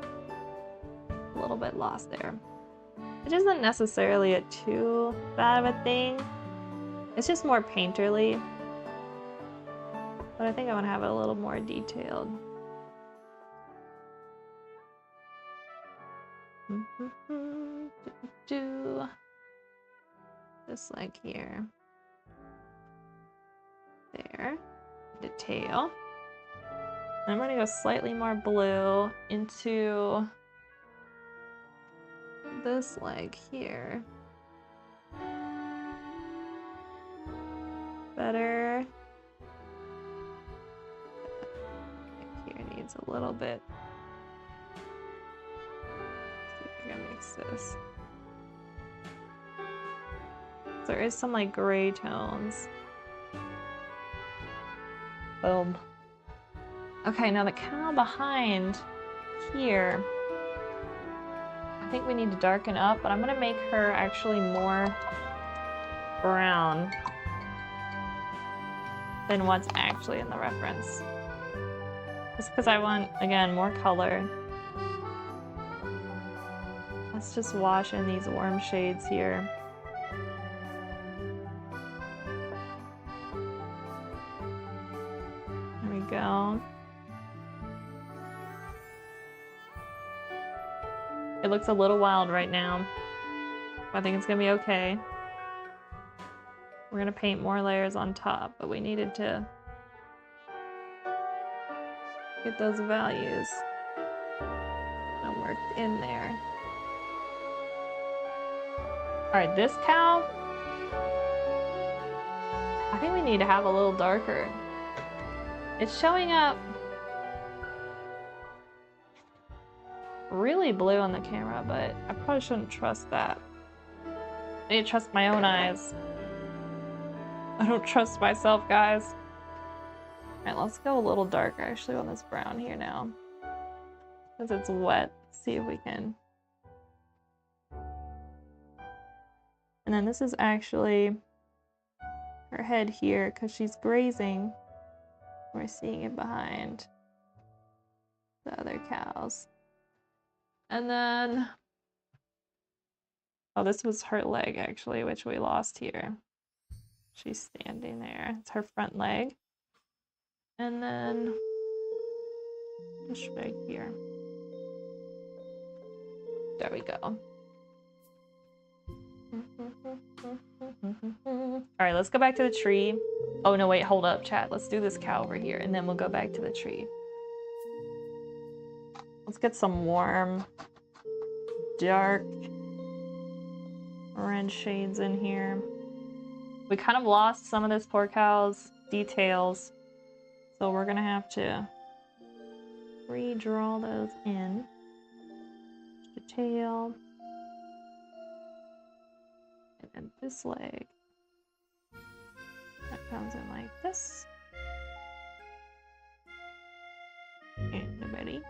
a little bit lost there. Which isn't necessarily a too bad of a thing. It's just more painterly. But I think I want to have it a little more detailed. This leg here. There. The tail. I'm going to go slightly more blue into this leg here. Better. Here needs a little bit. Let's see if I can mix this. So there is some like gray tones. Boom. Okay, now the cow behind here, I think we need to darken up, but I'm gonna make her actually more brown than what's actually in the reference. Just because I want, again, more color. Let's just wash in these warm shades here. There we go. It looks a little wild right now. I think it's gonna be okay. We're gonna paint more layers on top, but we needed to get those values worked in there. All right, this cow, I think we need to have a little darker. It's showing up really blue on the camera, but I probably shouldn't trust that. I need to trust my own eyes. I don't trust myself, guys. All right, let's go a little darker actually on this brown here now. Because it's wet. Let's see if we can. And then this is actually her head here because she's grazing. We're seeing it behind the other cows. And then, oh, this was her leg actually, which we lost here. She's standing there. It's her front leg. And then push right here. There we go. All right, let's go back to the tree. Oh no, wait, hold up, chat. Let's do this cow over here and then we'll go back to the tree. Let's get some warm, dark red shades in here. We kind of lost some of this poor cow's details, so we're gonna have to redraw those in. The tail. And then this leg. That comes in like this. And the belly.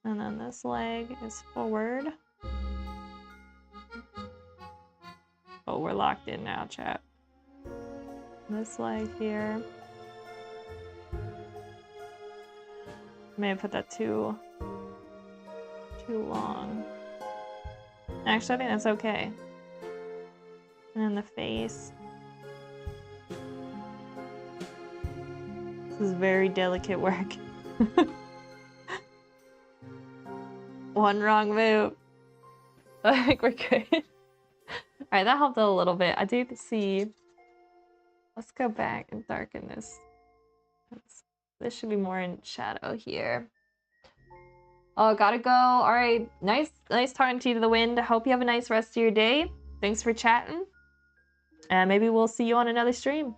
And then this leg is forward. Oh, we're locked in now, chat. This leg here. May have put that too long. Actually, I think that's okay. And then the face. This is very delicate work. One wrong move. I think we're good. Alright, that helped a little bit. I do see. Let's go back and darken this. This should be more in shadow here. Oh, gotta go. Alright, nice talking to you to the wind. Hope you have a nice rest of your day. Thanks for chatting. And maybe we'll see you on another stream.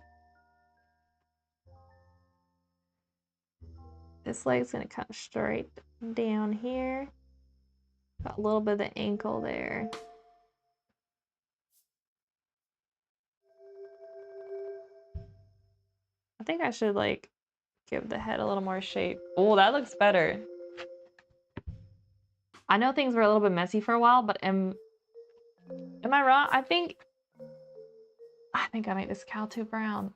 This leg's gonna come straight down here. Got a little bit of the ankle there. I think I should like give the head a little more shape. Oh, that looks better. I know things were a little bit messy for a while, but am I wrong? I think I made this cow too brown.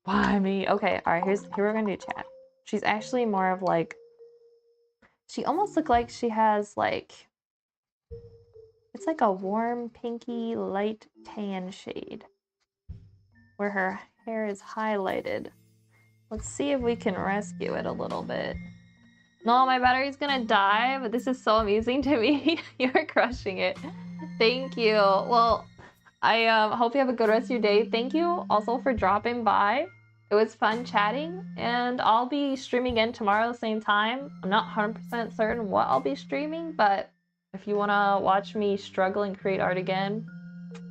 Why me? Okay, all right, here we're gonna do chat. She's actually more of like, she almost looks like she has like, it's like a warm pinky light tan shade where her hair is highlighted. Let's see if we can rescue it a little bit. No, my battery's gonna die, but this is so amusing to me. You're crushing it. Thank you. Well, I hope you have a good rest of your day. Thank you also for dropping by. It was fun chatting, and I'll be streaming again tomorrow, same time. I'm not 100% certain what I'll be streaming, but if you want to watch me struggle and create art again,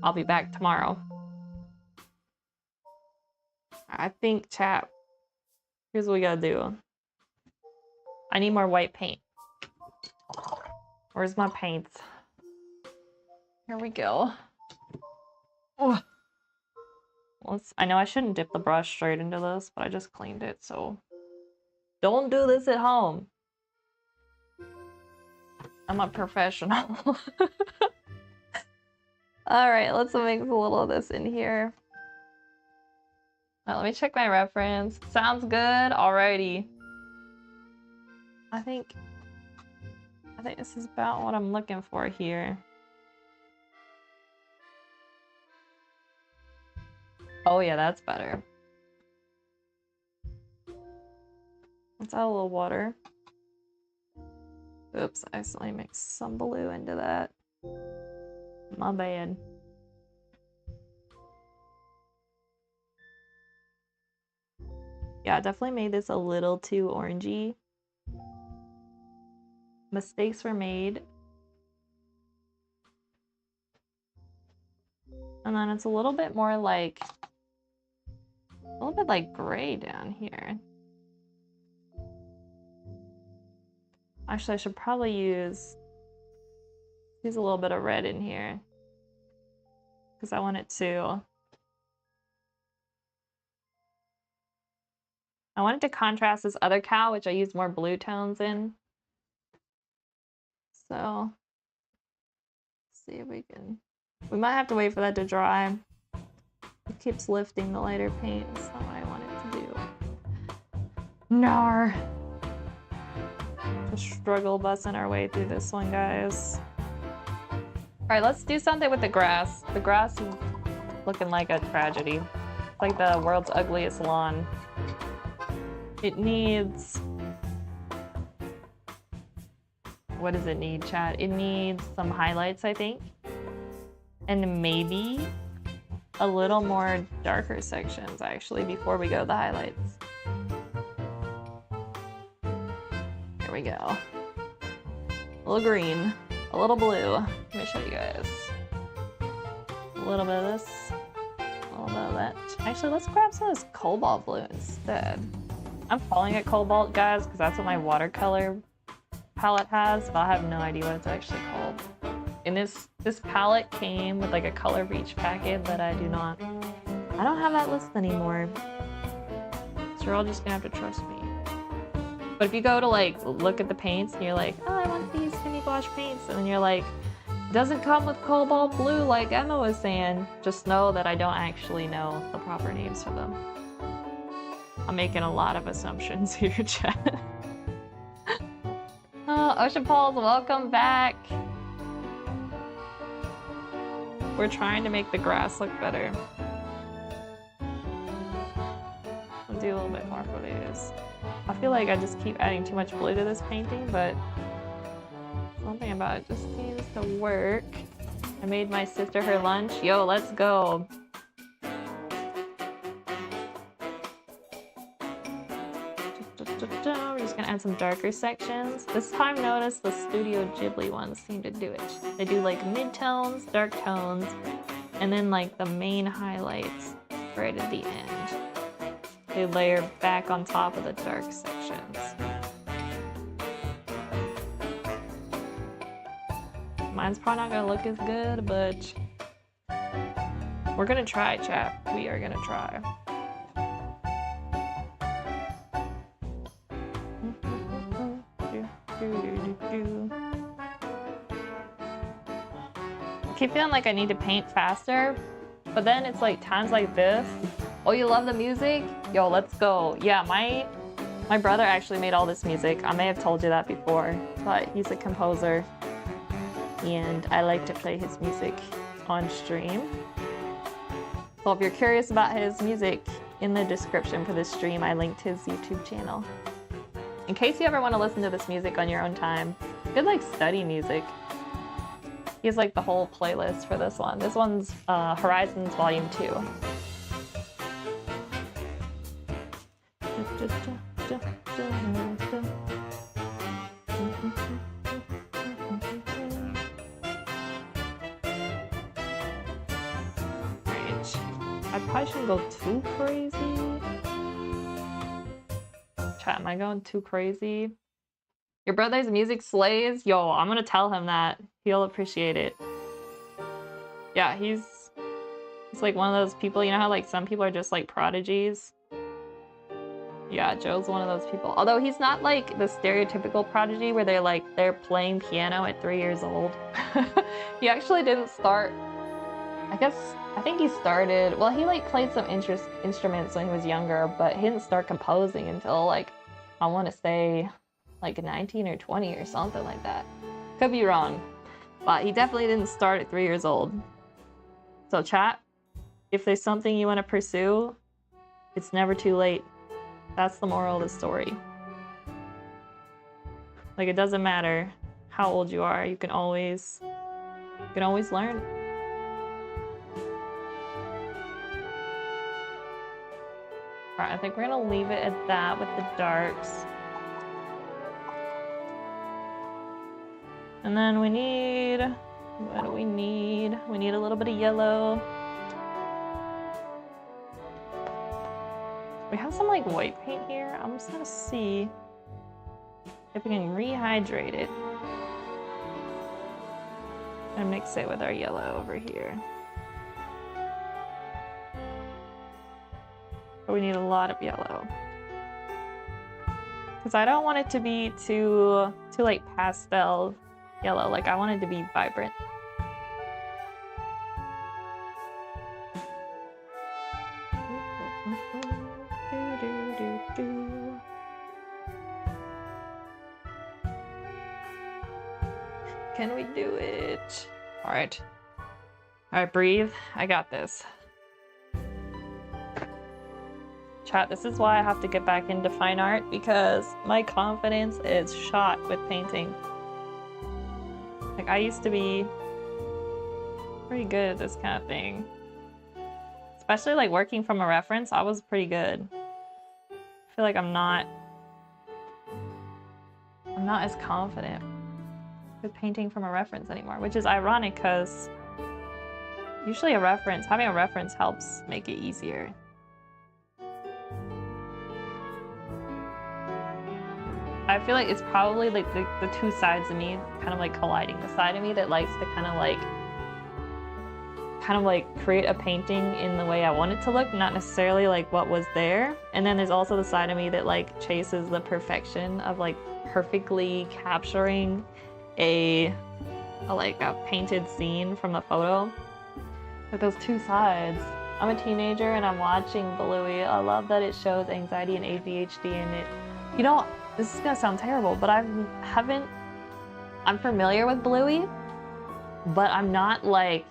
I'll be back tomorrow. I think, chat, here's what we gotta do. I need more white paint. Where's my paints? Here we go. Oh. I know I shouldn't dip the brush straight into this, but I just cleaned it, so don't do this at home. I'm a professional. Alright, let's mix a little of this in here. Let me check my reference. Sounds good. Alrighty. I think this is about what I'm looking for here. Oh yeah, that's better. Let's add a little water. Oops, I accidentally mixed some blue into that. My bad. Yeah, I definitely made this a little too orangey. Mistakes were made. And then it's a little bit more like, a little bit like gray down here. Actually, I should probably use a little bit of red in here because I want it to contrast this other cow, which I used more blue tones in. So let's see if we can. We might have to wait for that to dry. It keeps lifting the lighter paint. That's not what I want it to do. Nar. Just struggle bussing our way through this one, guys. Alright, let's do something with the grass. The grass is looking like a tragedy. It's like the world's ugliest lawn. It needs... What does it need, chat? It needs some highlights, I think. And maybe a little more darker sections, actually, before we go to the highlights. There we go. A little green. A little blue. Let me show you guys. A little bit of this. A little bit of that. Actually, let's grab some of this cobalt blue instead. I'm calling it cobalt, guys, because that's what my watercolor palette has, but I have no idea what it's actually called. And this palette came with like a color for each packet, but I don't have that list anymore. So you're all just gonna have to trust me. But if you go to like look at the paints and you're like, oh, I want these semi gouache paints, and then you're like, it doesn't come with cobalt blue like Emma was saying, just know that I don't actually know the proper names for them. I'm making a lot of assumptions here, chat. Oh, Ocean Pulse, welcome back. We're trying to make the grass look better. I'll do a little bit more blues. I feel like I just keep adding too much blue to this painting, but something about it just seems to work. I made my sister her lunch. Yo, let's go. We're just gonna add some darker sections. This time, notice the Studio Ghibli ones seem to do it. They do like mid-tones, dark tones, and then like the main highlights right at the end. They layer back on top of the dark sections. Mine's probably not gonna look as good, but we're gonna try, chat. We are gonna try. I keep feeling like I need to paint faster, but then it's like times like this. Oh, you love the music? Yo, let's go. Yeah, my brother actually made all this music. I may have told you that before, but he's a composer, and I like to play his music on stream. So if you're curious about his music, in the description for this stream, I linked his YouTube channel. In case you ever want to listen to this music on your own time, good like study music. He has like the whole playlist for this one. This one's Horizons Volume 2. I probably shouldn't go too crazy. Chat, am I going too crazy? Your brother's music slays? Yo, I'm gonna tell him that. He'll appreciate it. Yeah, he's like one of those people, you know how like some people are just like prodigies? Yeah, Joe's one of those people. Although he's not like the stereotypical prodigy where they're playing piano at 3 years old. He actually didn't start, I think he started, well, he like played some instruments when he was younger, but he didn't start composing until like, I want to say like 19 or 20 or something like that. Could be wrong, but he definitely didn't start at 3 years old. So chat, if there's something you want to pursue, it's never too late. That's the moral of the story. Like, it doesn't matter how old you are, you can always learn. Alright, I think we're gonna leave it at that with the darks. And then we need, what do we need? We need a little bit of yellow. We have some like white paint here. I'm just gonna see if we can rehydrate it and mix it with our yellow over here. But we need a lot of yellow because I don't want it to be too like pastel yellow. Like I want it to be vibrant. Can we do it? All right. All right, breathe. I got this. Chat, this is why I have to get back into fine art because my confidence is shot with painting. Like, I used to be pretty good at this kind of thing. Especially like working from a reference, I was pretty good. I feel like I'm not as confident. with painting from a reference anymore, which is ironic because usually having a reference helps make it easier. I feel like it's probably like the two sides of me kind of like colliding. The side of me that likes to kind of like create a painting in the way I want it to look, not necessarily like what was there. And then there's also the side of me that like chases the perfection of like perfectly capturing a painted scene from a photo. But those two sides. I'm a teenager and I'm watching Bluey. I love that it shows anxiety and ADHD in it. You know, this is gonna sound terrible, but I'm familiar with Bluey, but I'm not like,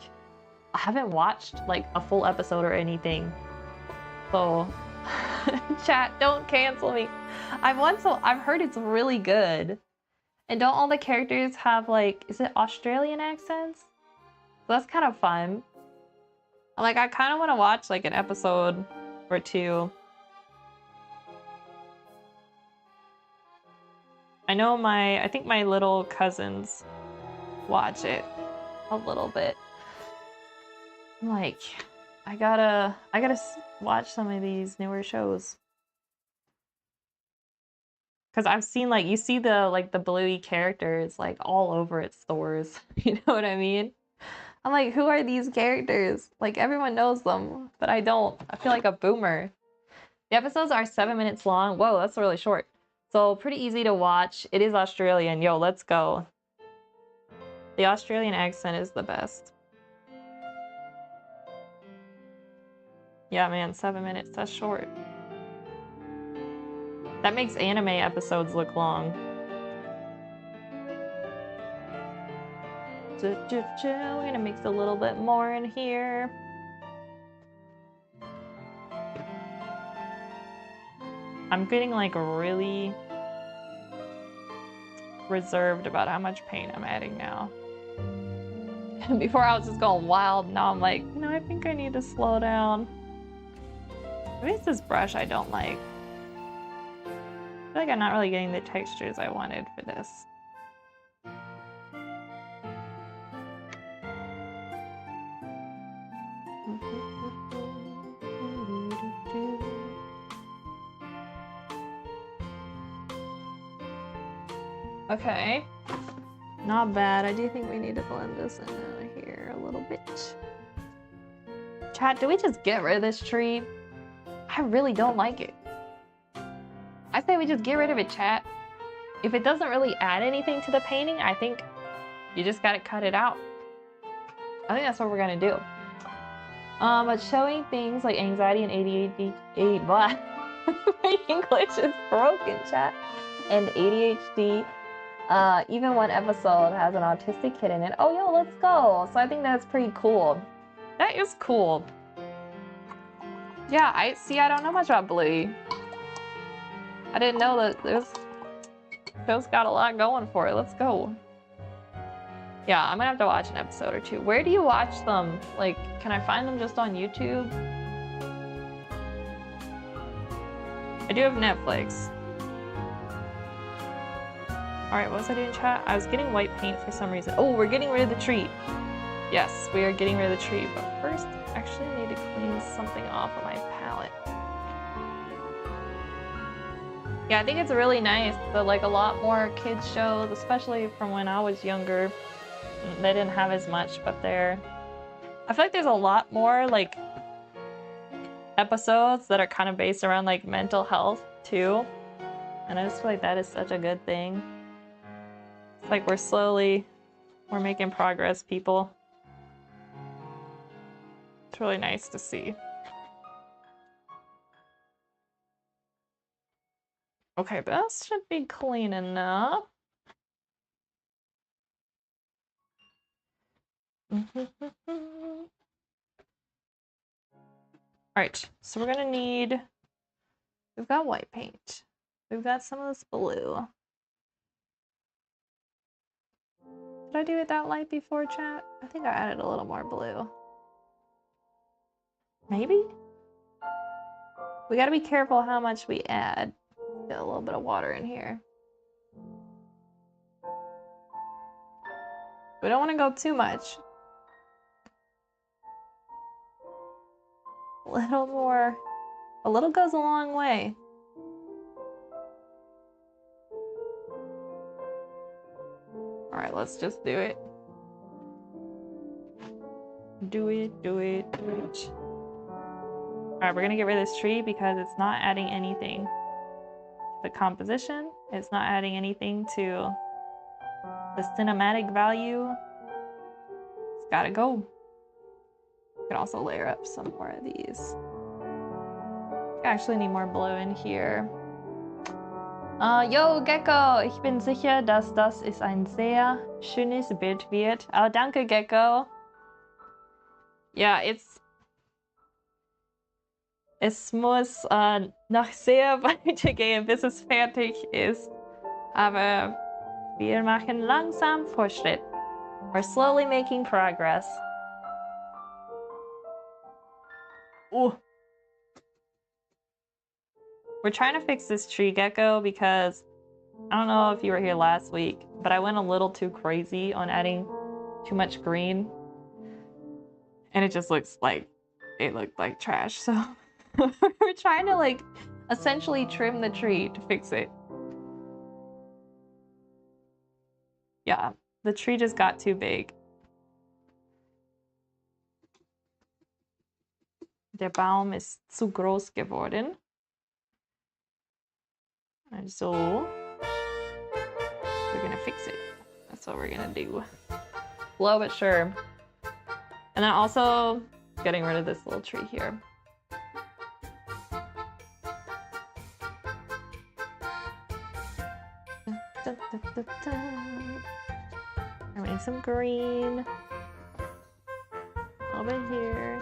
I haven't watched like a full episode or anything. So chat, don't cancel me. I've heard it's really good. And don't all the characters have like, is it Australian accents? So that's kind of fun. Like I kind of want to watch like an episode or two. I know I think my little cousins watch it a little bit. I'm like, I gotta watch some of these newer shows. Cause I've seen like, you see the Bluey characters like all over its stores. You know what I mean? I'm like, who are these characters? Like everyone knows them, but I don't. I feel like a boomer. The episodes are 7 minutes long. Whoa, that's really short. So pretty easy to watch. It is Australian. Yo, let's go. The Australian accent is the best. Yeah, man, 7 minutes. That's short. That makes anime episodes look long. We're gonna mix a little bit more in here. I'm getting like really reserved about how much paint I'm adding now. Before I was just going wild, now I'm like, no, I think I need to slow down. Maybe it's this brush I don't like. I feel like I'm not really getting the textures I wanted for this. Okay, not bad. I do think we need to blend this in here a little bit. Chat, do we just get rid of this tree? I really don't like it. I say we just get rid of it, chat. If it doesn't really add anything to the painting, I think you just gotta cut it out. I think that's what we're gonna do. But showing things like anxiety and ADHD, blah. My English is broken, chat. And ADHD. Even one episode has an autistic kid in it. Oh, yo, let's go. So I think that's pretty cool. That is cool. Yeah, I don't know much about Bluey. I didn't know that this show's got a lot going for it. Let's go. Yeah, I'm gonna have to watch an episode or two. Where do you watch them? Like, can I find them just on YouTube? I do have Netflix. Alright, what was I doing, chat? I was getting white paint for some reason. Oh, we're getting rid of the tree. Yes, we are getting rid of the tree. But first, I actually need to clean something off of my palette. Yeah, I think it's really nice that like a lot more kids shows, especially from when I was younger, they didn't have as much, but I feel like there's a lot more like episodes that are kind of based around like mental health too. And I just feel like that is such a good thing. It's like we're making progress, people. It's really nice to see. Okay, this should be clean enough. Alright, so we're gonna need... We've got white paint. We've got some of this blue. Did I do it that light before, chat? I think I added a little more blue. Maybe? We gotta be careful how much we add. Get a little bit of water in here. We don't want to go too much. A little more. A little goes a long way. All right, let's just do it. Do it, do it, do it. All right, we're gonna get rid of this tree because it's not adding anything to the composition. It's not adding anything to the cinematic value. It's gotta go. You can also layer up some more of these. I actually need more blue in here. Yo, Gecko! Ich bin sicher, dass das ist ein sehr schönes Bild wird. Oh, danke, Gecko. Ja, es muss noch sehr weitergehen, bis es fertig ist. Aber wir machen langsam Fortschritt. We're slowly making progress. Ooh. We're trying to fix this tree, Gecko, because I don't know if you were here last week, but I went a little too crazy on adding too much green. And it just looks like it looked like trash. So we're trying to like essentially trim the tree to fix it. Yeah, the tree just got too big. Der Baum ist zu groß geworden. So we're gonna fix it. That's what we're gonna do. Slow but sure. And then also getting rid of this little tree here. I'm getting some green. A little bit here.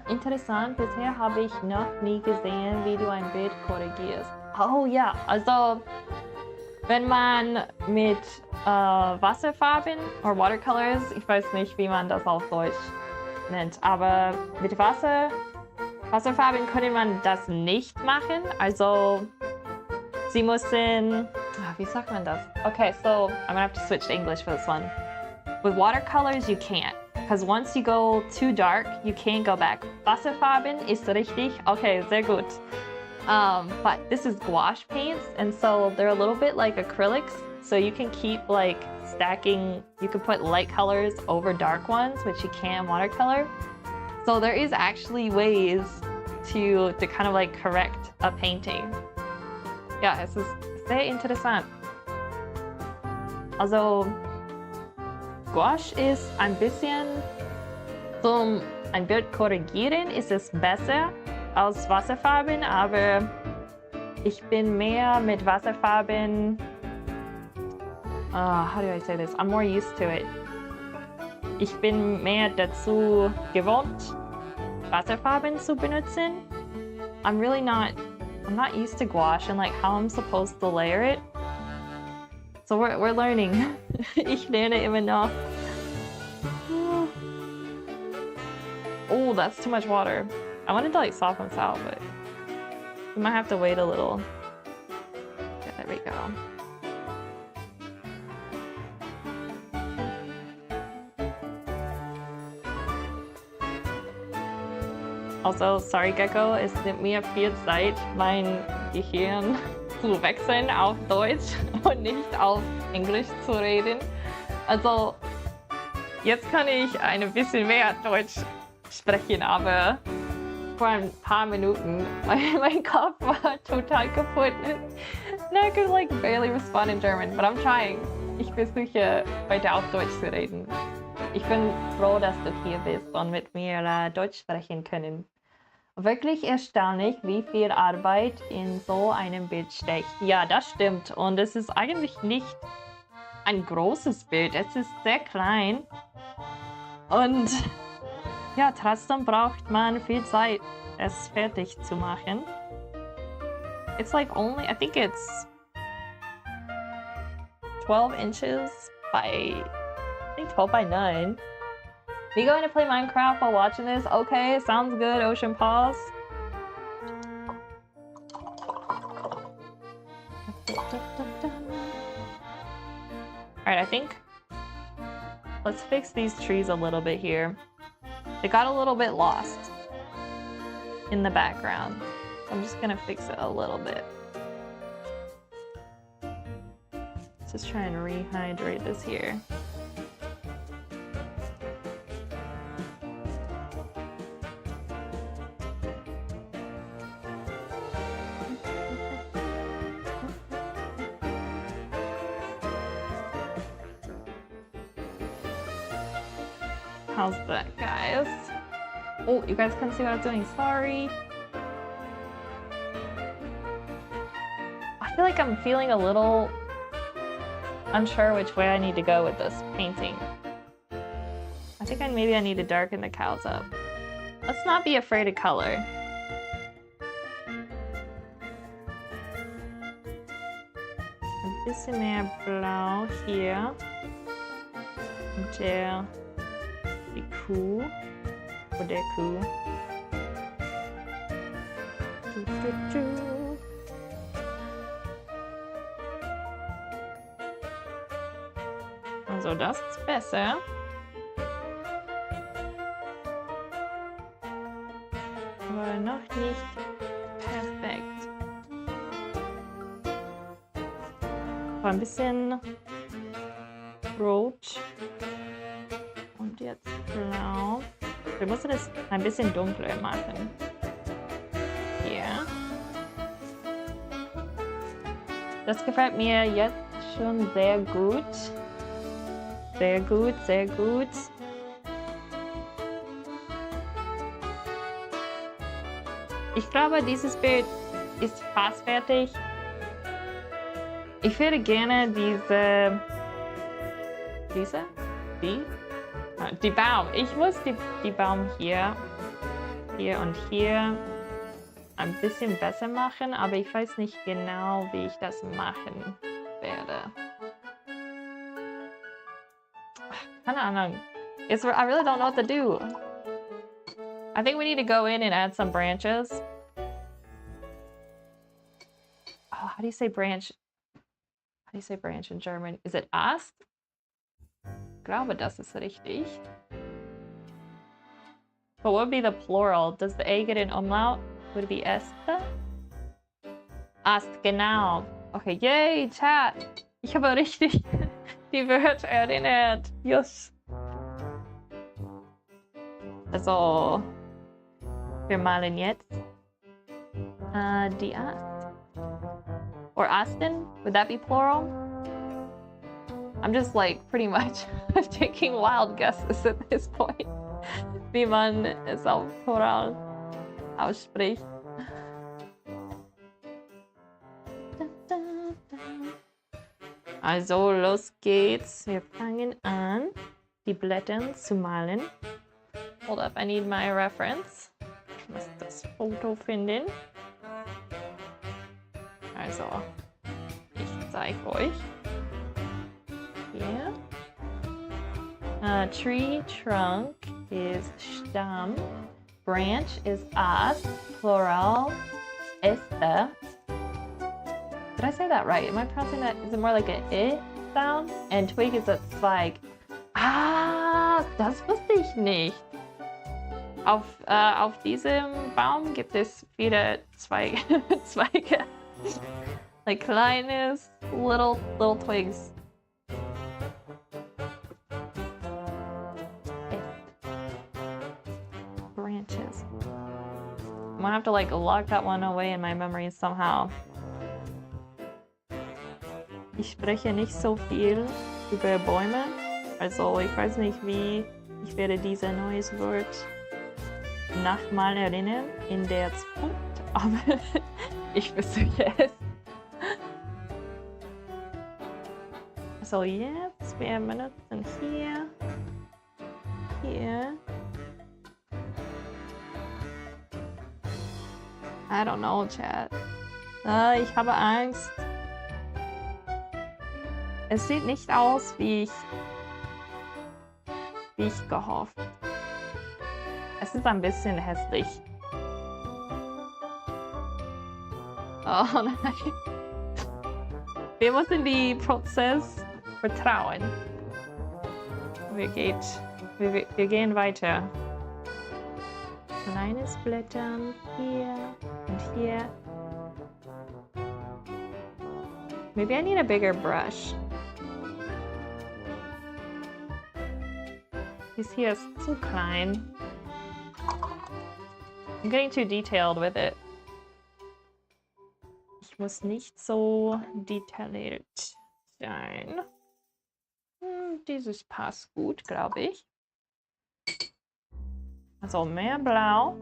Interessant, bisher habe ich noch nie gesehen, wie du ein Bild korrigierst. Oh ja, also wenn man mit Wasserfarben oder Watercolors, ich weiß nicht, wie man das auf Deutsch nennt, aber mit Wasserfarben könnte man das nicht machen. Also sie müssen, wie sagt man das? Okay, so I'm gonna have to switch to English for this one. With watercolors, you can't. Because once you go too dark, you can't go back. Wasserfarben ist richtig. Okay, sehr gut. But this is gouache paints, and so they're a little bit like acrylics. So you can keep like stacking, you can put light colors over dark ones, which you can't in watercolor. So there is actually ways to kind of like correct a painting. Ja, es ist sehr interessant. Also Gouache ist ein bisschen zum ein Bild korrigieren, ist es besser als Wasserfarben, aber ich bin mehr mit Wasserfarben. How do I say this? I'm more used to it. Ich bin mehr dazu gewohnt, Wasserfarben zu benutzen. I'm not used to gouache and like how I'm supposed to layer it. So we're learning. Ich lerne immer noch. Oh, that's too much water. I wanted to like soften this out, but we might have to wait a little. Yeah, there we go. Also, sorry Gecko, es nimmt mir viel Zeit, mein Gehirn zu wechseln auf Deutsch und nicht auf Englisch zu reden. Also, jetzt kann ich ein bisschen mehr Deutsch sprechen, aber vor ein paar Minuten, mein Kopf war total kaputt. And I could like barely respond in German, but I'm trying. Ich versuche weiter auf Deutsch zu reden. Ich bin froh, dass du hier bist und mit mir Deutsch sprechen können. Wirklich erstaunlich, wie viel Arbeit in so einem Bild steckt. Ja, das stimmt. Und es ist eigentlich nicht ein großes Bild. Es ist sehr klein. Und ja, trotzdem braucht man viel Zeit, es fertig zu machen. It's like only, I think it's 12 inches by, I think 12 by 9. Are you going to play Minecraft while watching this? Okay, sounds good, Ocean Paws. Alright, I think let's fix these trees a little bit here. They got a little bit lost in the background. So I'm just gonna fix it a little bit. Let's just try and rehydrate this here. How's that, guys? Oh, you guys couldn't see what I was doing. Sorry. I feel like I'm feeling a little unsure which way I need to go with this painting. I think maybe I need to darken the cows up. Let's not be afraid of color. Ein bisschen mehr Blau hier. Und die Kuh. Oder der Kuh. Also das ist besser. Aber noch nicht perfekt. War ein bisschen rot. Und jetzt blau. Wir müssen das ein bisschen dunkler machen. Hier. Das gefällt mir jetzt schon sehr gut. Sehr gut, sehr gut. Ich glaube, dieses Bild ist fast fertig. Ich würde gerne die Baum. Ich muss die Baum hier und hier ein bisschen besser machen, aber ich weiß nicht genau, wie ich das machen werde. Keine Ahnung. I really don't know what to do. I think we need to go in and add some branches. Oh, how do you say branch? How do you say branch in German? Is it Ast? Ich glaube, das ist richtig. But what would be the plural? Does the A get an umlaut? Would it be Este? Ast, genau. Okay, yay, Chat. Ich habe richtig die Wörter erinnert. Yes. Also, wir malen jetzt die Ast. Or Asten? Would that be plural? I'm just like pretty much taking wild guesses at this point. Wie man es auf Plural ausspricht. Also, los geht's. Wir fangen an, die Blätter zu malen. Hold up, I need my reference. Ich muss das Foto finden. Also, ich zeige euch. Hier. Tree trunk is Stamm. Branch is Ast. Plural Este. Did I say that right? Am I pronouncing that? Is it more like an I sound? And twig is a Zweig. Ah, das wusste ich nicht. Auf diesem Baum gibt es viele Zweige. Like kleines, little twigs. Branches. I'm gonna have to like lock that one away in my memory somehow. Ich spreche nicht so viel über Bäume, also ich weiß nicht, wie ich werde dieses neues Wort nochmal erinnern in der Zukunft, aber ich versuche es. So, jetzt wir benutzen hier. I don't know, Chat. Ich habe Angst. Es sieht nicht aus, wie ich gehofft. Es ist ein bisschen hässlich. Oh nein. Wir müssen die Prozess Vertrauen. Wir gehen weiter. Kleines Blättern hier und hier. Maybe I need a bigger brush. This here is zu klein. I'm getting too detailed with it. Ich muss nicht so detailliert sein. Dieses passt gut, glaube ich. Also mehr Blau,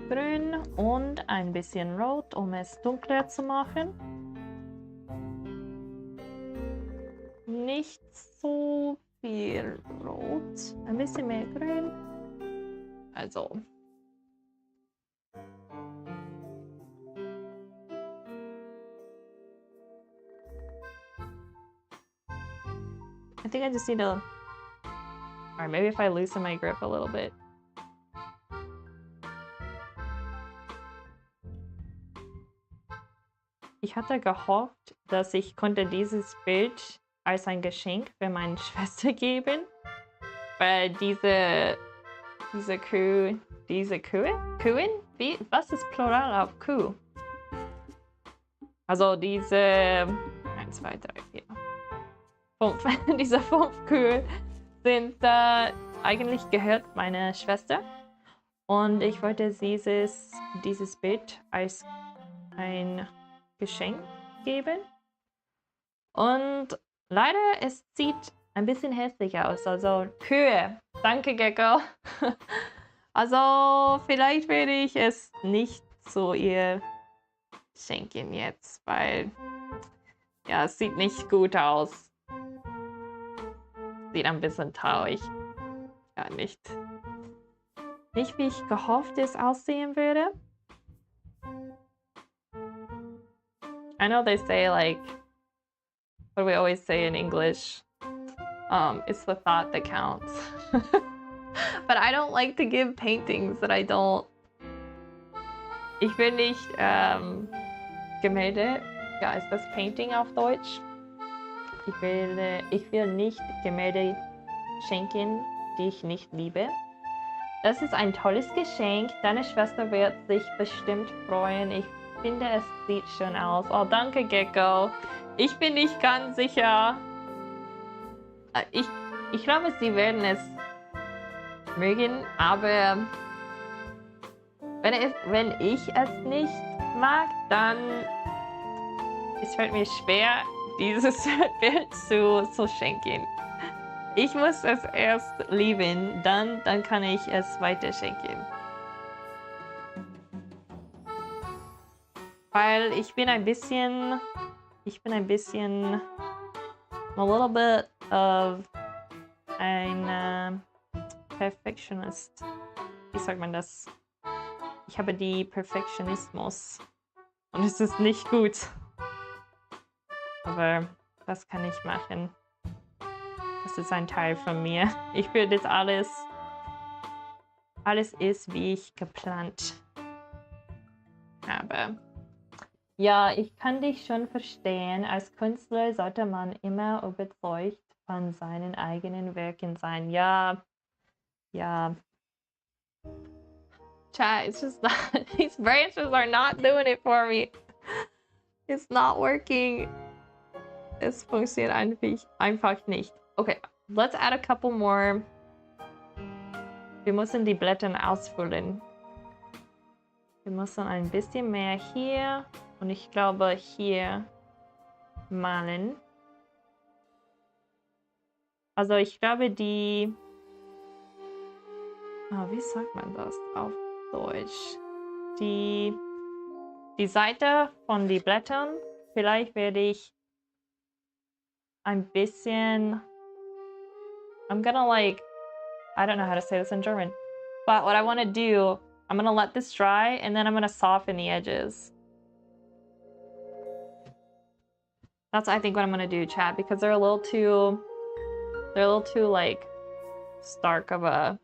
Grün und ein bisschen Rot, um es dunkler zu machen. Nicht so viel Rot, ein bisschen mehr Grün. Also. I think I just need to, or maybe if I loosen my grip a little bit. Ich hatte gehofft, dass ich konnte dieses Bild als ein Geschenk für meine Schwester geben, weil diese Kühe, Kühen? Was ist Plural auf Kuh? Also diese 1, 2, 3, 4, 5, diese 5 Kühe sind eigentlich gehört meine Schwester und ich wollte dieses Bild als ein Geschenk geben und leider es sieht ein bisschen hässlich aus, also Kühe, danke Gecko. Also vielleicht werde ich es nicht so ihr schenken jetzt, weil ja, es sieht nicht gut aus. Sieht ein bisschen traurig. Ja, nicht wie ich gehofft es aussehen würde. I know they say like, what do we always say in English? It's the thought that counts. But I don't like to give paintings that I don't. Ich will nicht Gemälde. Ja, ist das Painting auf Deutsch? Ich will nicht Gemälde schenken, die ich nicht liebe. Das ist ein tolles Geschenk. Deine Schwester wird sich bestimmt freuen. Ich finde, es sieht schön aus. Oh, danke, Gecko. Ich bin nicht ganz sicher. Ich glaube, sie werden es mögen, aber wenn ich es nicht mag, dann es fällt mir schwer, dieses Bild zu schenken. Ich muss es erst lieben, dann kann ich es weiter schenken. Weil ich bin ein bisschen a little bit of ein Perfectionist. Wie sagt man das? Ich habe die Perfektionismus und es ist nicht gut. Aber was kann ich machen? Das ist ein Teil von mir. Ich will, dass alles ist, wie ich geplant habe. Ja, ich kann dich schon verstehen. Als Künstler sollte man immer überzeugt von seinen eigenen Werken sein. Ja. Chat, it's just not, these branches are not doing it for me. It's not working. Es funktioniert einfach nicht. Okay, let's add a couple more. Wir müssen die Blätter ausfüllen. Wir müssen ein bisschen mehr hier und ich glaube hier malen. Also ich glaube wie sagt man das auf Deutsch? Die Seite von den Blättern, vielleicht werde ich ein bisschen, I'm gonna like, I don't know how to say this in German, but what I want to do, I'm gonna let this dry and then I'm gonna soften the edges. That's I think what I'm gonna do, chat, because they're a little too like stark of a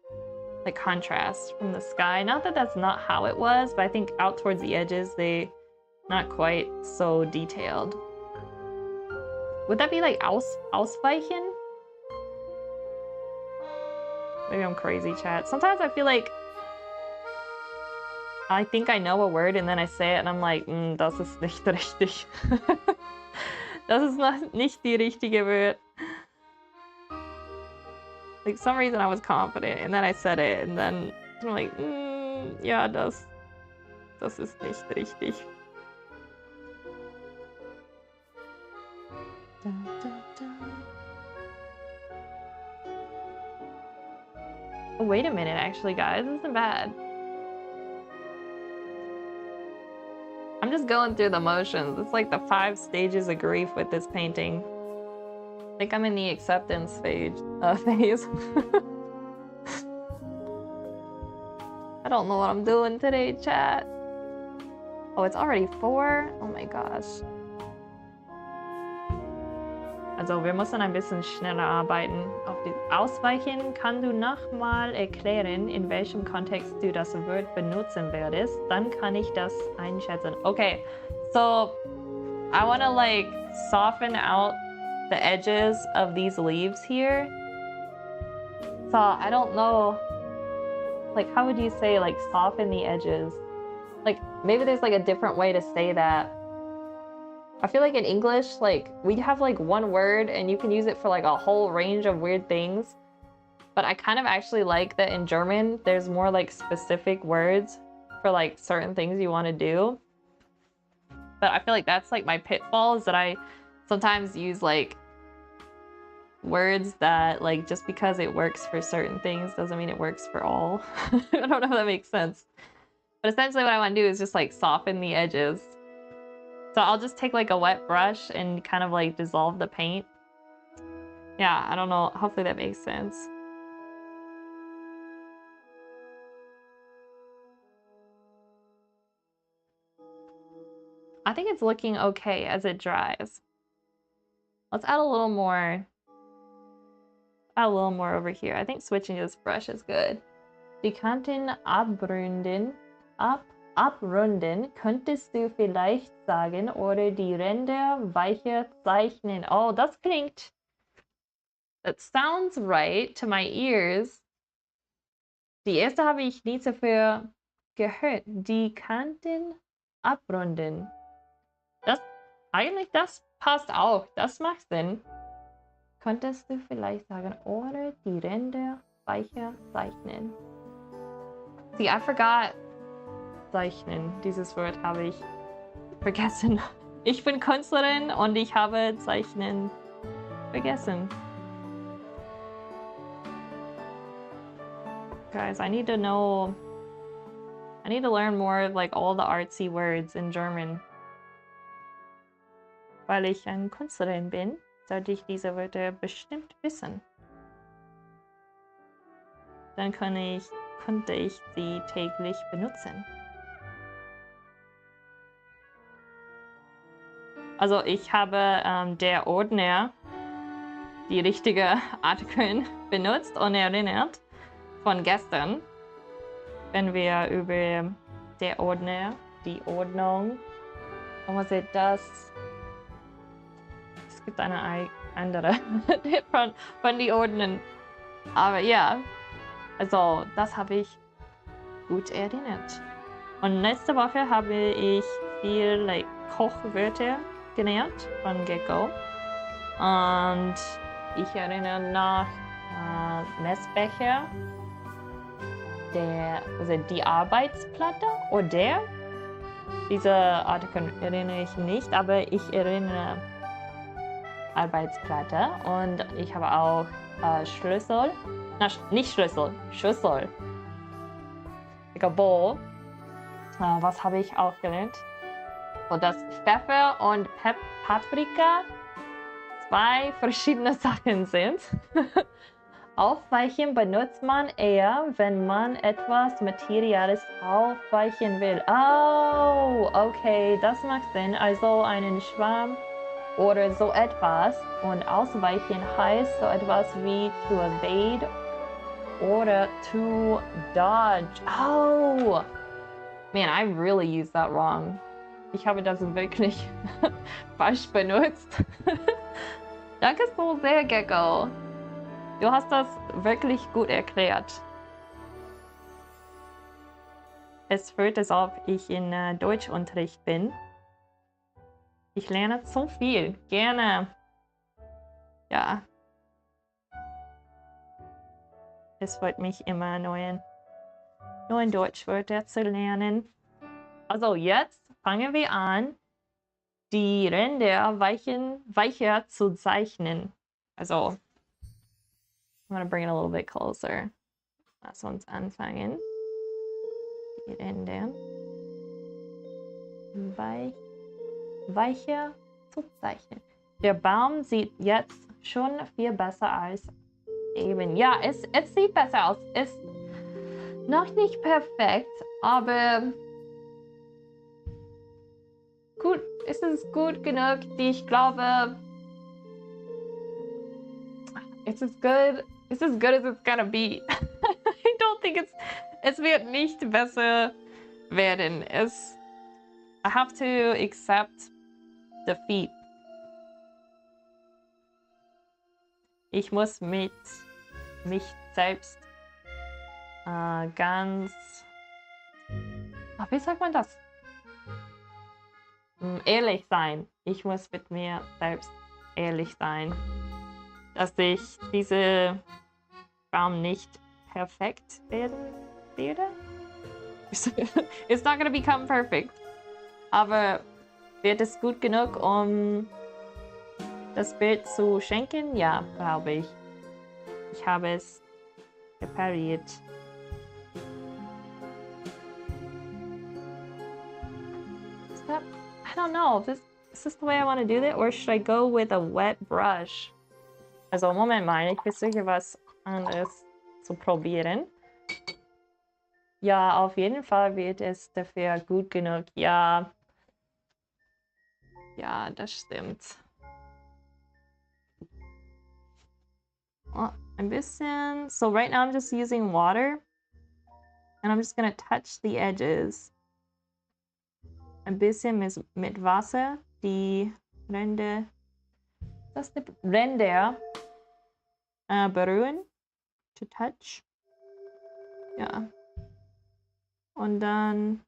like contrast from the sky. Not that that's not how it was, but I think out towards the edges they not quite so detailed. Would that be like ausweichen? Maybe I'm crazy, chat. Sometimes I feel like I think I know a word and then I say it and I'm like, das ist nicht richtig. Das ist nicht die richtige Wort. Like, some reason I was confident and then I said it and then I'm like, ja, das ist nicht richtig. Dun, dun, dun. Oh, wait a minute, actually, guys. This isn't bad. I'm just going through the motions. It's like the 5 stages of grief with this painting. I think I'm in the acceptance phase. I don't know what I'm doing today, chat. Oh, it's already 4? Oh my gosh. Also, wir müssen ein bisschen schneller arbeiten. Auf die Ausweichen kannst du nochmal erklären, in welchem Kontext du das Wort benutzen würdest. Dann kann ich das einschätzen. Okay, so I want to like soften out the edges of these leaves here. So I don't know, like how would you say like soften the edges? Like maybe there's like a different way to say that. I feel like in English, like, we have like one word and you can use it for like a whole range of weird things. But I kind of actually like that in German, there's more like specific words for like certain things you want to do. But I feel like that's like my pitfall is that I sometimes use like words that like just because it works for certain things doesn't mean it works for all. I don't know if that makes sense. But essentially what I want to do is just like soften the edges. So I'll just take like a wet brush and kind of like dissolve the paint. Yeah, I don't know. Hopefully that makes sense. I think it's looking okay as it dries. Let's add a little more. Add a little more over here. I think switching to this brush is good. Die Kanten abrunden, könntest du vielleicht sagen, oder die Ränder weicher zeichnen. Oh, das klingt... That sounds right to my ears. Die erste habe ich nie zuvor gehört. Die Kanten abrunden. Eigentlich, das passt auch. Das macht Sinn. Könntest du vielleicht sagen, oder die Ränder weicher zeichnen. See, I forgot... Zeichnen. Dieses Wort habe ich vergessen. Ich bin Künstlerin und ich habe Zeichnen vergessen. Guys, I need to learn more of like all the artsy words in German. Weil ich eine Künstlerin bin, sollte ich diese Wörter bestimmt wissen. Dann könnte ich sie täglich benutzen. Also ich habe der Ordner, die richtige Artikel benutzt und erinnert von gestern, wenn wir über der Ordner, die Ordnung, was ist das? Es gibt eine andere von die Ordnern. Aber ja, also das habe ich gut erinnert. Und letzte Woche habe ich viel like, Kochwörter gelernt von Gecko. Und ich erinnere noch Messbecher, die Arbeitsplatte oder diese Artikel erinnere ich nicht, aber ich erinnere Arbeitsplatte und ich habe auch Schlüssel, nicht Schlüssel, Schüssel, like Bowl. Was habe ich auch gelernt? Und dass Pfeffer und Paprika 2 verschiedene Sachen sind. Aufweichen benutzt man eher, wenn man etwas Materielles aufweichen will. Oh, okay, das macht Sinn. Also einen Schwamm oder so etwas. Und ausweichen heißt so etwas wie to evade oder to dodge. Oh, man, I really used that wrong. Ich habe das wirklich falsch benutzt. Danke so sehr, Gecko. Du hast das wirklich gut erklärt. Es fühlt, als ob ich in Deutschunterricht bin. Ich lerne so viel. Gerne. Ja. Es freut mich immer, neuen Deutschwörter zu lernen. Also jetzt fangen wir an, die Ränder weicher zu zeichnen. Also, I'm gonna bring it a little bit closer. Lass uns anfangen. Die Ränder weicher zu zeichnen. Der Baum sieht jetzt schon viel besser aus. Eben, ja, es sieht besser aus. Ist noch nicht perfekt, aber gut, es ist gut genug. Ich glaube, it's as good as it's gonna be. I don't think es wird nicht besser werden. I have to accept defeat. Ich muss mit mich selbst ganz, wie sagt man das? Ehrlich sein. Ich muss mit mir selbst ehrlich sein, dass ich diese Baum nicht perfekt werden werde. It's not gonna become perfect. Aber wird es gut genug, um das Bild zu schenken? Ja, glaube ich. Ich habe es repariert. I don't know. Is this the way I want to do it? Or should I go with a wet brush? Also, Moment mal. Ich versuche was anderes zu probieren. Ja, auf jeden Fall wird es dafür gut genug. Ja. Ja, das stimmt. Oh, ein bisschen. So right now I'm just using water. And I'm just gonna touch the edges. Ein bisschen mit Wasser. Die Ränder. Ränder berühren. To touch. Ja. Und dann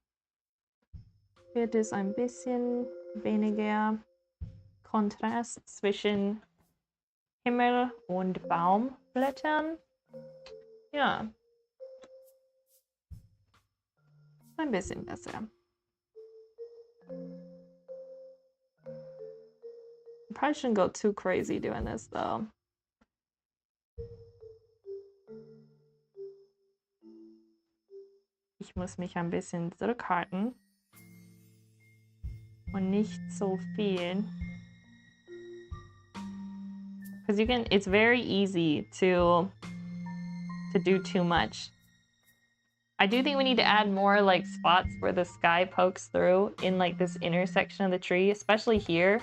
wird es ein bisschen weniger Kontrast zwischen Himmel und Baumblättern. Ja. Ein bisschen besser. I probably shouldn't go too crazy doing this though. Ich muss mich ein bisschen zurückhalten. Und nicht so viel. Because it's very easy to do too much. I do think we need to add more like spots where the sky pokes through in like this intersection of the tree, especially here.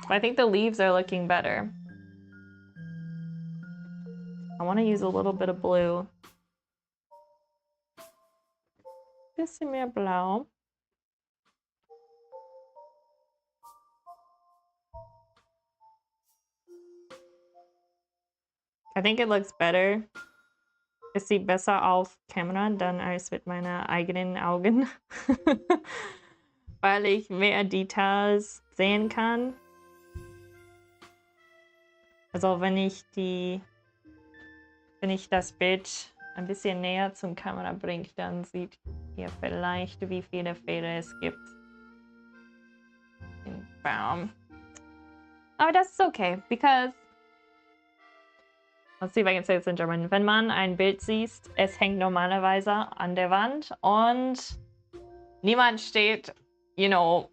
But I think the leaves are looking better. I want to use a little bit of blue. Bisschen mehr blau. I think it looks better. Es sieht besser auf Kamera dann als mit meinen eigenen Augen. Weil ich mehr Details sehen kann. Also wenn ich das Bild ein bisschen näher zum Kamera bringe, dann seht ihr vielleicht, wie viele Fehler es gibt. Im Baum. Aber das ist okay, because let's see if I can say this in German. Wenn man ein Bild sieht, es hängt normalerweise an der Wand und niemand steht, you know,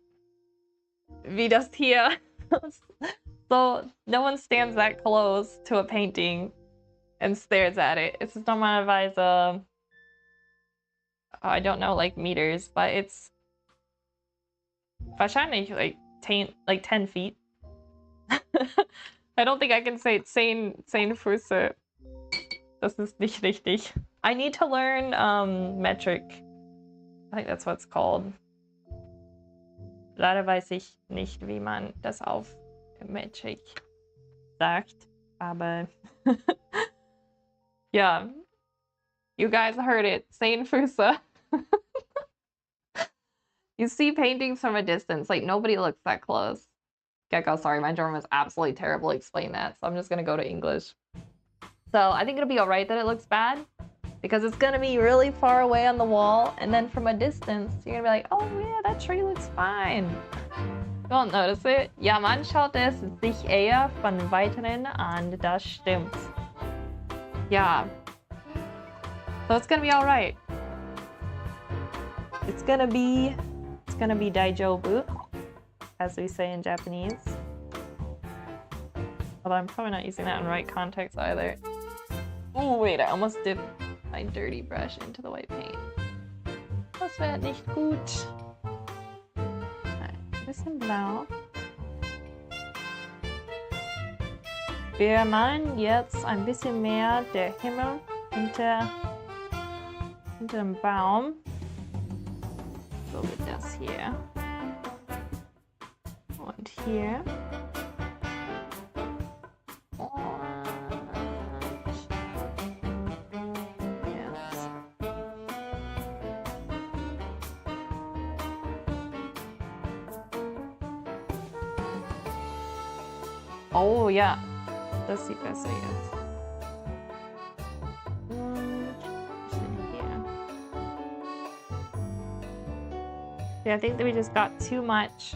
wie das hier. So, no one stands that close to a painting and stares at it. It's normalerweise, I don't know, like meters, but it's wahrscheinlich like 10 feet. I don't think I can say 10 Füße. Das ist nicht richtig. I need to learn metric. I think that's what it's called. Leider weiß ich nicht, wie man das auf Magic sagt, aber yeah, you guys heard it. Fusa. You see paintings from a distance, like nobody looks that close. Gecko, sorry, my German was absolutely terrible. Explain that, so I'm just gonna go to English. So I think it'll be alright that it looks bad, because it's gonna be really far away on the wall, and then from a distance, you're gonna be like, oh yeah, that tree looks fine. You won't notice it. Ja, man schaut es sich eher von Weiteren an, das stimmt. Yeah. So it's gonna be alright. It's gonna be daijoubu, as we say in Japanese. Although I'm probably not using that in right context either. Oh wait, I almost dipped my dirty brush into the white paint. Das wäre nicht gut. Ein bisschen blau. Wir malen jetzt ein bisschen mehr der Himmel hinter dem Baum. So wird das hier. Und hier. Oh ja, das sieht besser jetzt. Und hier. Yeah, I think that we just got too much.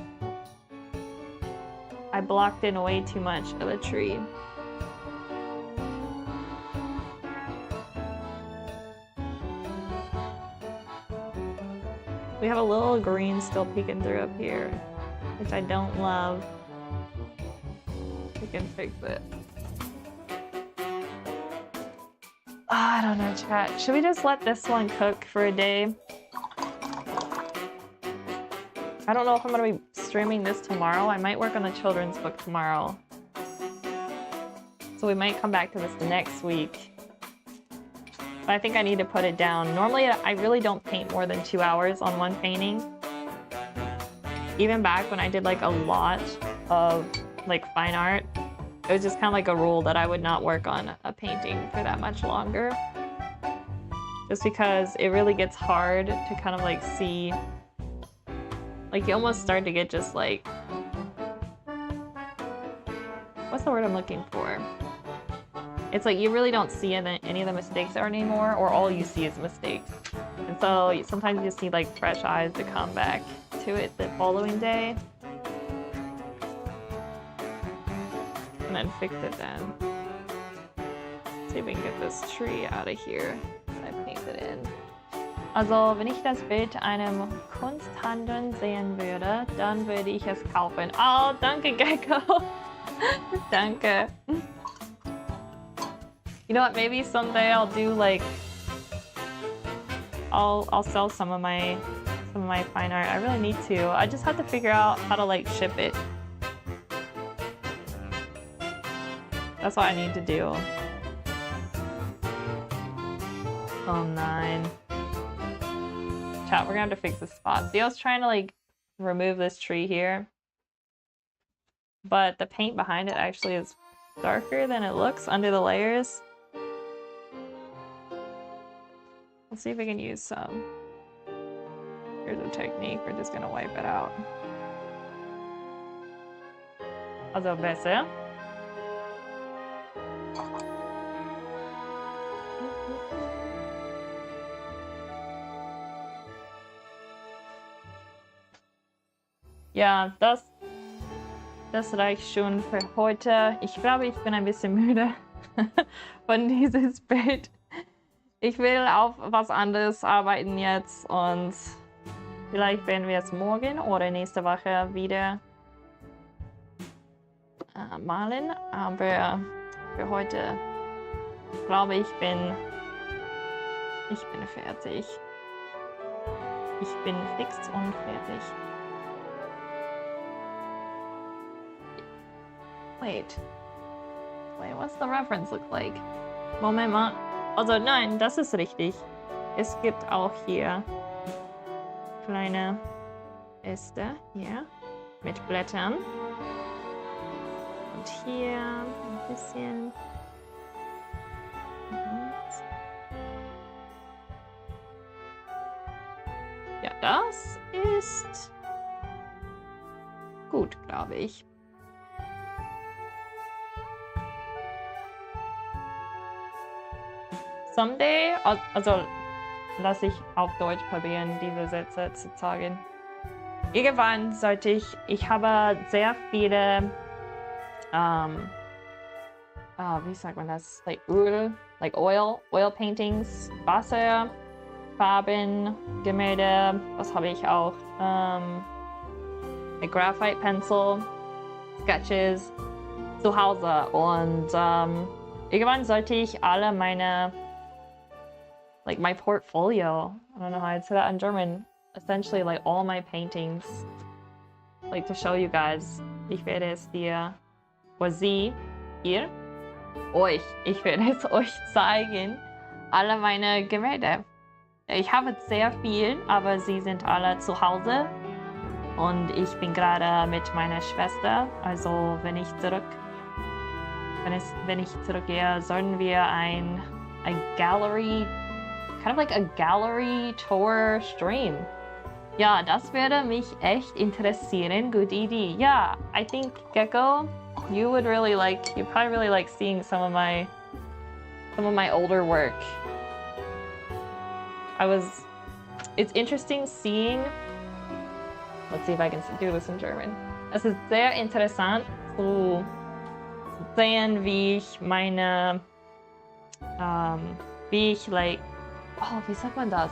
I blocked in way too much of the tree. We have a little green still peeking through up here, which I don't love. We can fix it. I don't know, chat. Should we just let this one cook for a day? I don't know if I'm gonna be streaming this tomorrow. I might work on the children's book tomorrow. So we might come back to this next week. But I think I need to put it down. Normally, I really don't paint more than 2 hours on one painting. Even back when I did like a lot of like fine art, it was just kind of like a rule that I would not work on a painting for that much longer. Just because it really gets hard to kind of like see, like you almost start to get just like, what's the word I'm looking for? It's like you really don't see any of the mistakes there anymore, or all you see is mistakes. And so sometimes you just need like fresh eyes to come back to it the following day. And then fix it then. See if we can get this tree out of here that I painted in. Also, wenn ich das Bild einem Kunsthandel sehen würde, dann würde ich es kaufen. Oh, danke, Gecko. Danke. You know what? Maybe someday I'll do like I'll sell some of my fine art. I really need to. I just have to figure out how to like ship it. That's what I need to do. Oh, 9. Chat, we're gonna have to fix this spot. See, I was trying to like remove this tree here, but the paint behind it actually is darker than it looks under the layers. Let's see if we can use some. Here's a technique. We're just gonna wipe it out. Also besser. Ja, das reicht schon für heute. Ich glaube, ich bin ein bisschen müde von dieses Bild. Ich will auf was anderes arbeiten jetzt und vielleicht werden wir es morgen oder nächste Woche wieder malen. Aber für heute glaube ich bin fertig. Ich bin fix und fertig. Wait, what's the reference look like? Moment mal. Also nein, das ist richtig. Es gibt auch hier kleine Äste hier mit Blättern. Und hier ein bisschen. Ja, das ist gut, glaube ich. Someday, also lasse ich auf Deutsch probieren, diese Sätze zu sagen. Irgendwann sollte ich habe sehr viele, wie sagt man das? Like oil paintings, Wasser, Farben, Gemälde, was habe ich auch? A Graphite Pencil, Sketches zu Hause und irgendwann sollte ich alle meine, like my portfolio, I don't know how I'd say that in German, essentially like all my paintings, like to show you guys. Ich werde es dir, oder sie, ihr, euch, ich werde es euch zeigen, alle meine Gemälde. Ich habe sehr viel, aber sie sind alle zu Hause und ich bin gerade mit meiner Schwester, also wenn ich zurückgehe, sollen wir ein Gallery, kind of like a Gallery Tour Stream. Ja, das würde mich echt interessieren. Good Idee. Yeah, I think Gecko, you'd probably really like seeing some of my older work. It's interesting seeing, let's see if I can do this in German. Es ist sehr interessant zu sehen, wie ich meine, wie ich wie sagt man das?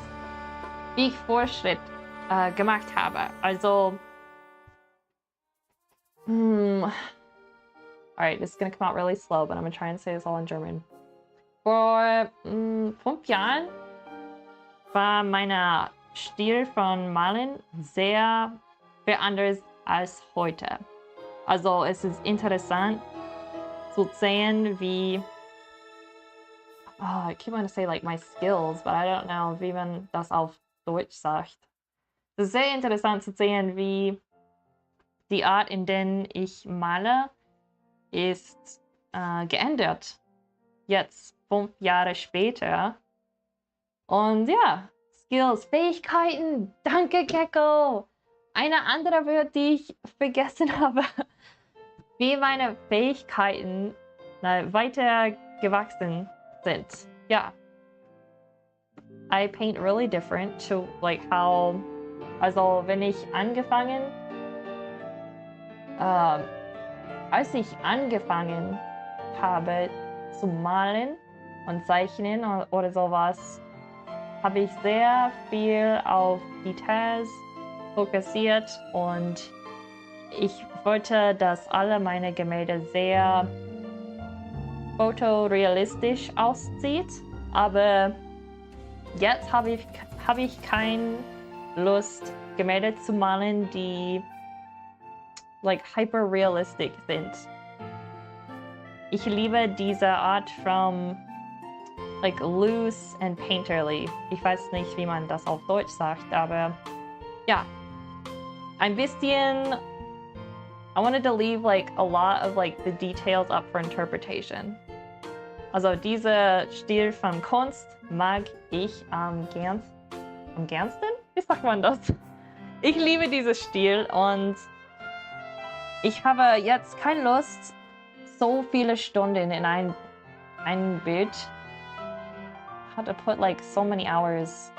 Wie ich Fortschritt gemacht habe. Also, alright, this is gonna come out really slow, but I'm gonna try and say this all in German. Vor 5 Jahren war mein Stil von Malen sehr anders als heute. Also es ist interessant zu sehen, wie I keep wanting to say like my skills, but I don't know wie man das auf Deutsch sagt. Es ist sehr interessant zu sehen, wie die Art, in der ich male, ist geändert. Jetzt 5 Jahre später. Und ja, Skills, Fähigkeiten. Danke, Gecko. Eine andere Wort, die ich vergessen habe. Wie meine Fähigkeiten weiter gewachsen sind. Ja. I paint really different to like how, also wenn ich als ich angefangen habe zu malen und zeichnen oder sowas, habe ich sehr viel auf Details fokussiert und ich wollte, dass alle meine Gemälde sehr fotorealistisch aussieht, aber jetzt habe ich keine Lust, Gemälde zu malen, die like hyperrealistisch sind. Ich liebe diese Art von like loose and painterly. Ich weiß nicht, wie man das auf Deutsch sagt, aber ja, ein bisschen. I wanted to leave like a lot of like the details up for interpretation. Also dieser Stil von Kunst mag ich am gernsten? Wie sagt man das? Ich liebe diesen Stil und ich habe jetzt keine Lust, so viele Stunden in ein Bild. How to put like so many hours.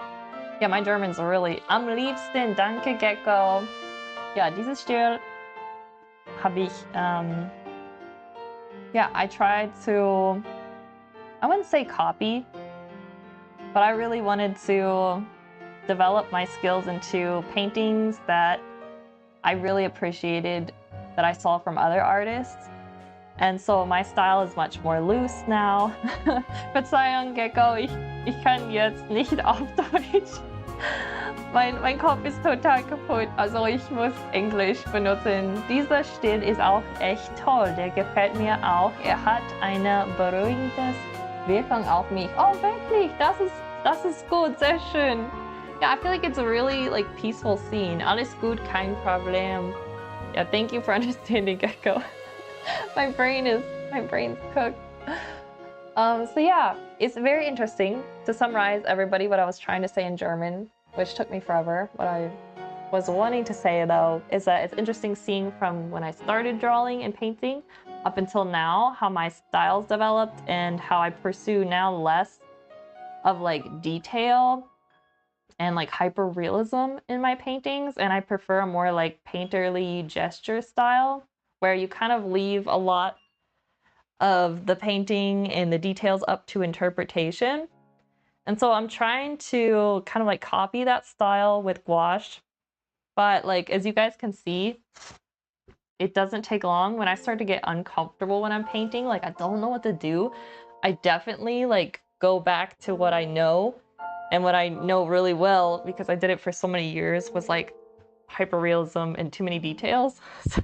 Yeah, my German's really am liebsten. Danke, Gecko. Ja, dieses Stil habe ich, I tried to, I wouldn't say copy, but I really wanted to develop my skills into paintings that I really appreciated that I saw from other artists. And so my style is much more loose now. Verzeihung, Gecko, ich kann jetzt nicht auf Deutsch. Mein Kopf ist total kaputt, also ich muss Englisch benutzen. Dieser Stil ist auch echt toll, der gefällt mir auch. Er hat eine beruhigende Wirkung auf mich. Oh, wirklich, das ist gut, sehr schön. Yeah, I feel like it's a really like peaceful scene. Alles gut, kein Problem. Yeah, thank you for understanding, Gecko. my brain's cooked. So yeah, it's very interesting. To summarize everybody what I was trying to say in German, which took me forever. What I was wanting to say though is that it's interesting seeing from when I started drawing and painting up until now how my styles developed and how I pursue now less of like detail and like hyper realism in my paintings, and I prefer a more like painterly gesture style where you kind of leave a lot of the painting and the details up to interpretation. And so I'm trying to kind of like copy that style with gouache, but like as you guys can see, it doesn't take long. When I start to get uncomfortable when I'm painting, like I don't know what to do, I definitely like go back to what I know. And what I know really well, because I did it for so many years, was like hyperrealism and too many details. So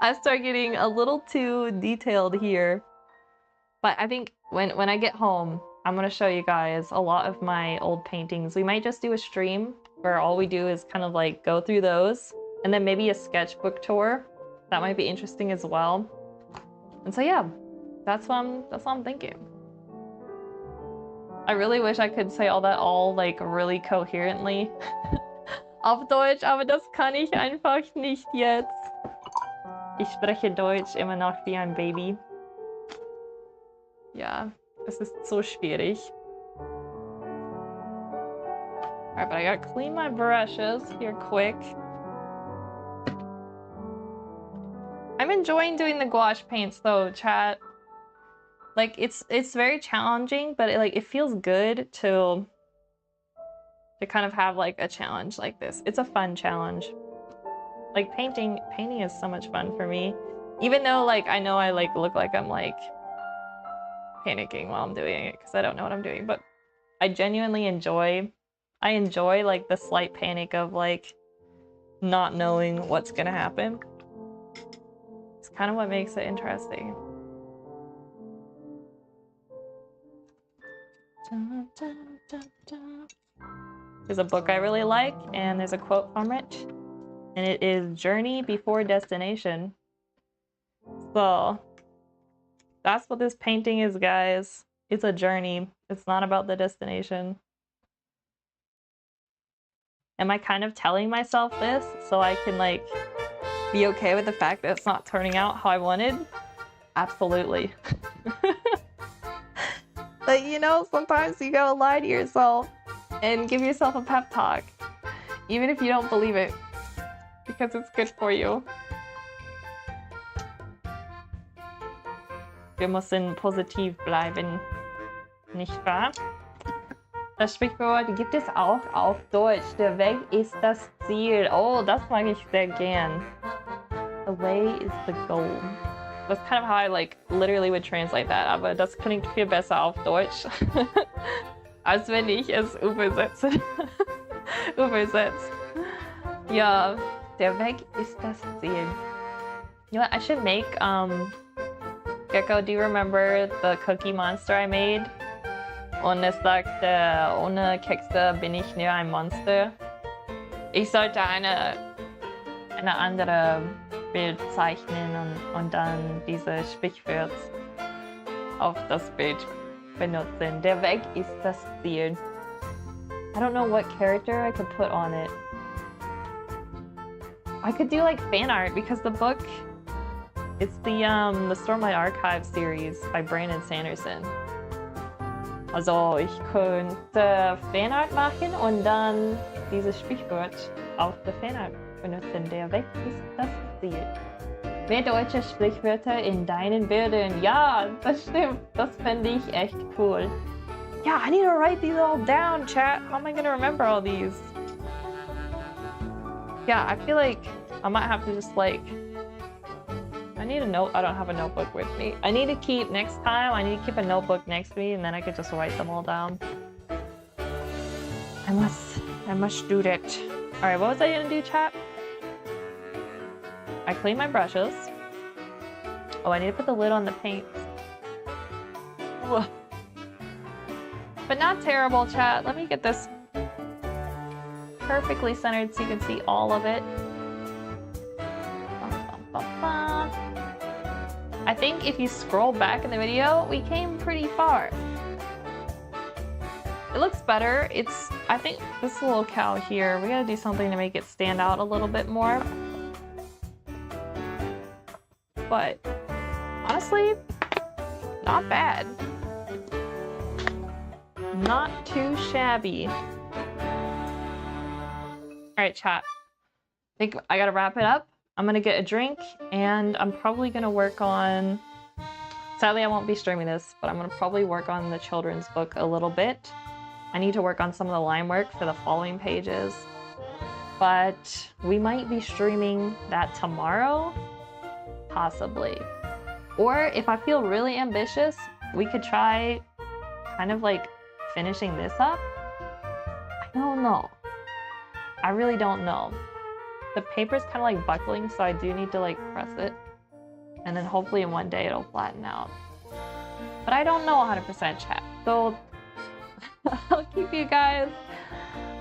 I start getting a little too detailed here. But I think when I get home, I'm gonna show you guys a lot of my old paintings. We might just do a stream where all we do is kind of like go through those, and then maybe a sketchbook tour. That might be interesting as well. And so yeah, that's what I'm thinking. I really wish I could say all that like really coherently auf Deutsch, aber das kann ich einfach nicht jetzt. Ich spreche Deutsch immer noch wie ein Baby. Ja, es ist so schwierig. Alright, but I gotta clean my brushes here quick. I'm enjoying doing the gouache paints though, chat. Like it's very challenging, but it feels good to kind of have like a challenge like this. It's a fun challenge. Like painting is so much fun for me. Even though like I know I like look like I'm like panicking while I'm doing it because I don't know what I'm doing, but I genuinely enjoy like the slight panic of like not knowing what's gonna happen. It's kind of what makes it interesting. Dun, dun, dun, dun. There's a book I really like, and there's a quote from it, and it is "Journey before destination." So that's what this painting is, guys. It's a journey. It's not about the destination. Am I kind of telling myself this so I can like be okay with the fact that it's not turning out how I wanted? Absolutely. But you know, sometimes you gotta lie to yourself and give yourself a pep talk, even if you don't believe it, because it's good for you. Wir müssen positiv bleiben, nicht wahr? Das Sprichwort gibt es auch auf Deutsch. Der Weg ist das Ziel. Oh, das mag ich sehr gern. The way is the goal. That's kind of how I like literally would translate that, aber das klingt viel besser auf Deutsch, als wenn ich es übersetze. Ja, der Weg ist das Ziel. You know what, I should make, Gecko, do you remember the Cookie Monster I made? Und es sagte, ohne Kekse bin ich nur ein Monster. Ich sollte eine andere Bild zeichnen und dann diese Sprichwort auf das Bild benutzen. Der Weg ist das Ziel. I don't know what character I could put on it. I could do like fan art because the book, it's the Stormlight Archive series by Brandon Sanderson. Also ich könnte Fanart machen und dann dieses Sprichwort auf der Fanart benutzen. Der Weg ist das Ziel. Mehr deutsche Sprichwörter in deinen Bildern. Ja, das stimmt. Das fände ich echt cool. Yeah, I need to write these all down, chat. How am I gonna remember all these? Yeah, I feel like I might have to just like... I need a note. I don't have a notebook with me. I need to keep, next time, I need to keep a notebook next to me and then I could just write them all down. I must do that. Alright, what was I gonna do, chat? I clean my brushes. Oh, I need to put the lid on the paint. But not terrible, chat. Let me get this perfectly centered so you can see all of it. I think if you scroll back in the video, we came pretty far. It looks better. I think this little cow here, we gotta do something to make it stand out a little bit more. But honestly, not bad. Not too shabby. All right, chat. I think I gotta wrap it up. I'm gonna get a drink and I'm probably gonna work on, sadly I won't be streaming this, but I'm gonna probably work on the children's book a little bit. I need to work on some of the line work for the following pages, but we might be streaming that tomorrow, possibly. Or if I feel really ambitious, we could try kind of like finishing this up. I don't know. I really don't know. The paper's kind of like buckling, so I do need to like press it. And then hopefully in one day it'll flatten out. But I don't know 100% chat. So I'll keep you guys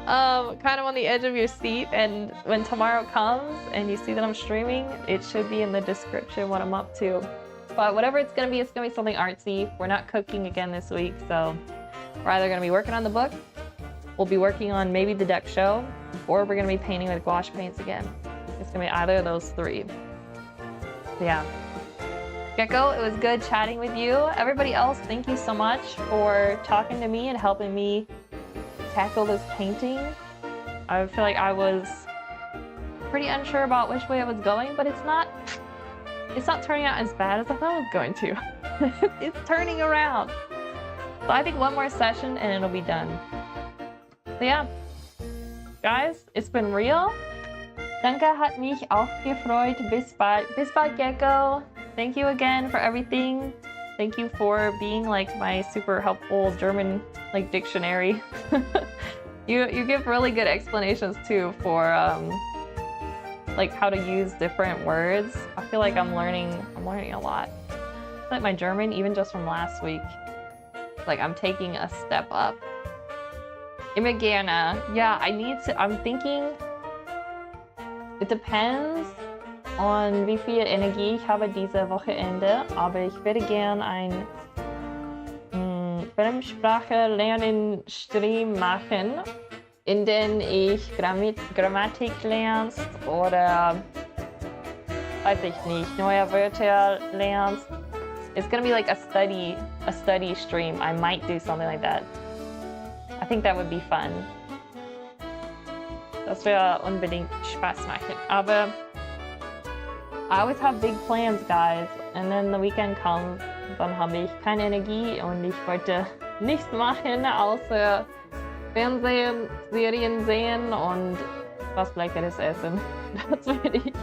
kind of on the edge of your seat, and when tomorrow comes and you see that I'm streaming, it should be in the description what I'm up to. But whatever it's gonna be something artsy. We're not cooking again this week, so we're either gonna be working on the book, we'll be working on maybe the deck show, or we're gonna be painting with gouache paints again. It's gonna be either of those three. So yeah. Gecko, it was good chatting with you. Everybody else, thank you so much for talking to me and helping me tackle this painting. I feel like I was pretty unsure about which way I was going, but it's not turning out as bad as I thought it was going to. It's turning around. So I think one more session and it'll be done. So yeah, guys, it's been real. Danke, hat mich auch gefreut. Bis bald. Bis bald, Gecko. Thank you again for everything. Thank you for being like my super helpful German like dictionary. You give really good explanations too for like how to use different words. I feel like I'm learning a lot. I feel like my German, even just from last week, like I'm taking a step up. Immer gerne. Yeah, I'm thinking it depends on wie viel Energie ich habe diese Wochenende, aber ich würde gern ein Fremdsprache lernen Stream machen, in dem ich Grammatik lernst oder weiß ich nicht, neue Wörter lernst. It's gonna be like a study stream. I might do something like that. I think that would be fun. Das wäre unbedingt Spaß machen. Aber I always have big plans, guys. And then the weekend comes, dann habe ich keine Energie und ich wollte nichts machen, außer Fernsehen, Serien sehen und was Leckeres essen. Das will ich.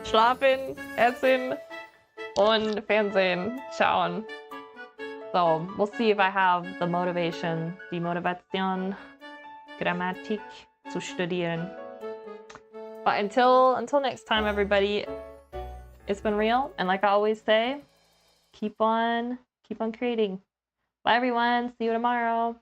Schlafen, essen und Fernsehen schauen. So, we'll see if I have the motivation, die Motivation, Grammatik zu studieren. But until next time, everybody, it's been real, and like I always say, keep on creating. Bye everyone, see you tomorrow.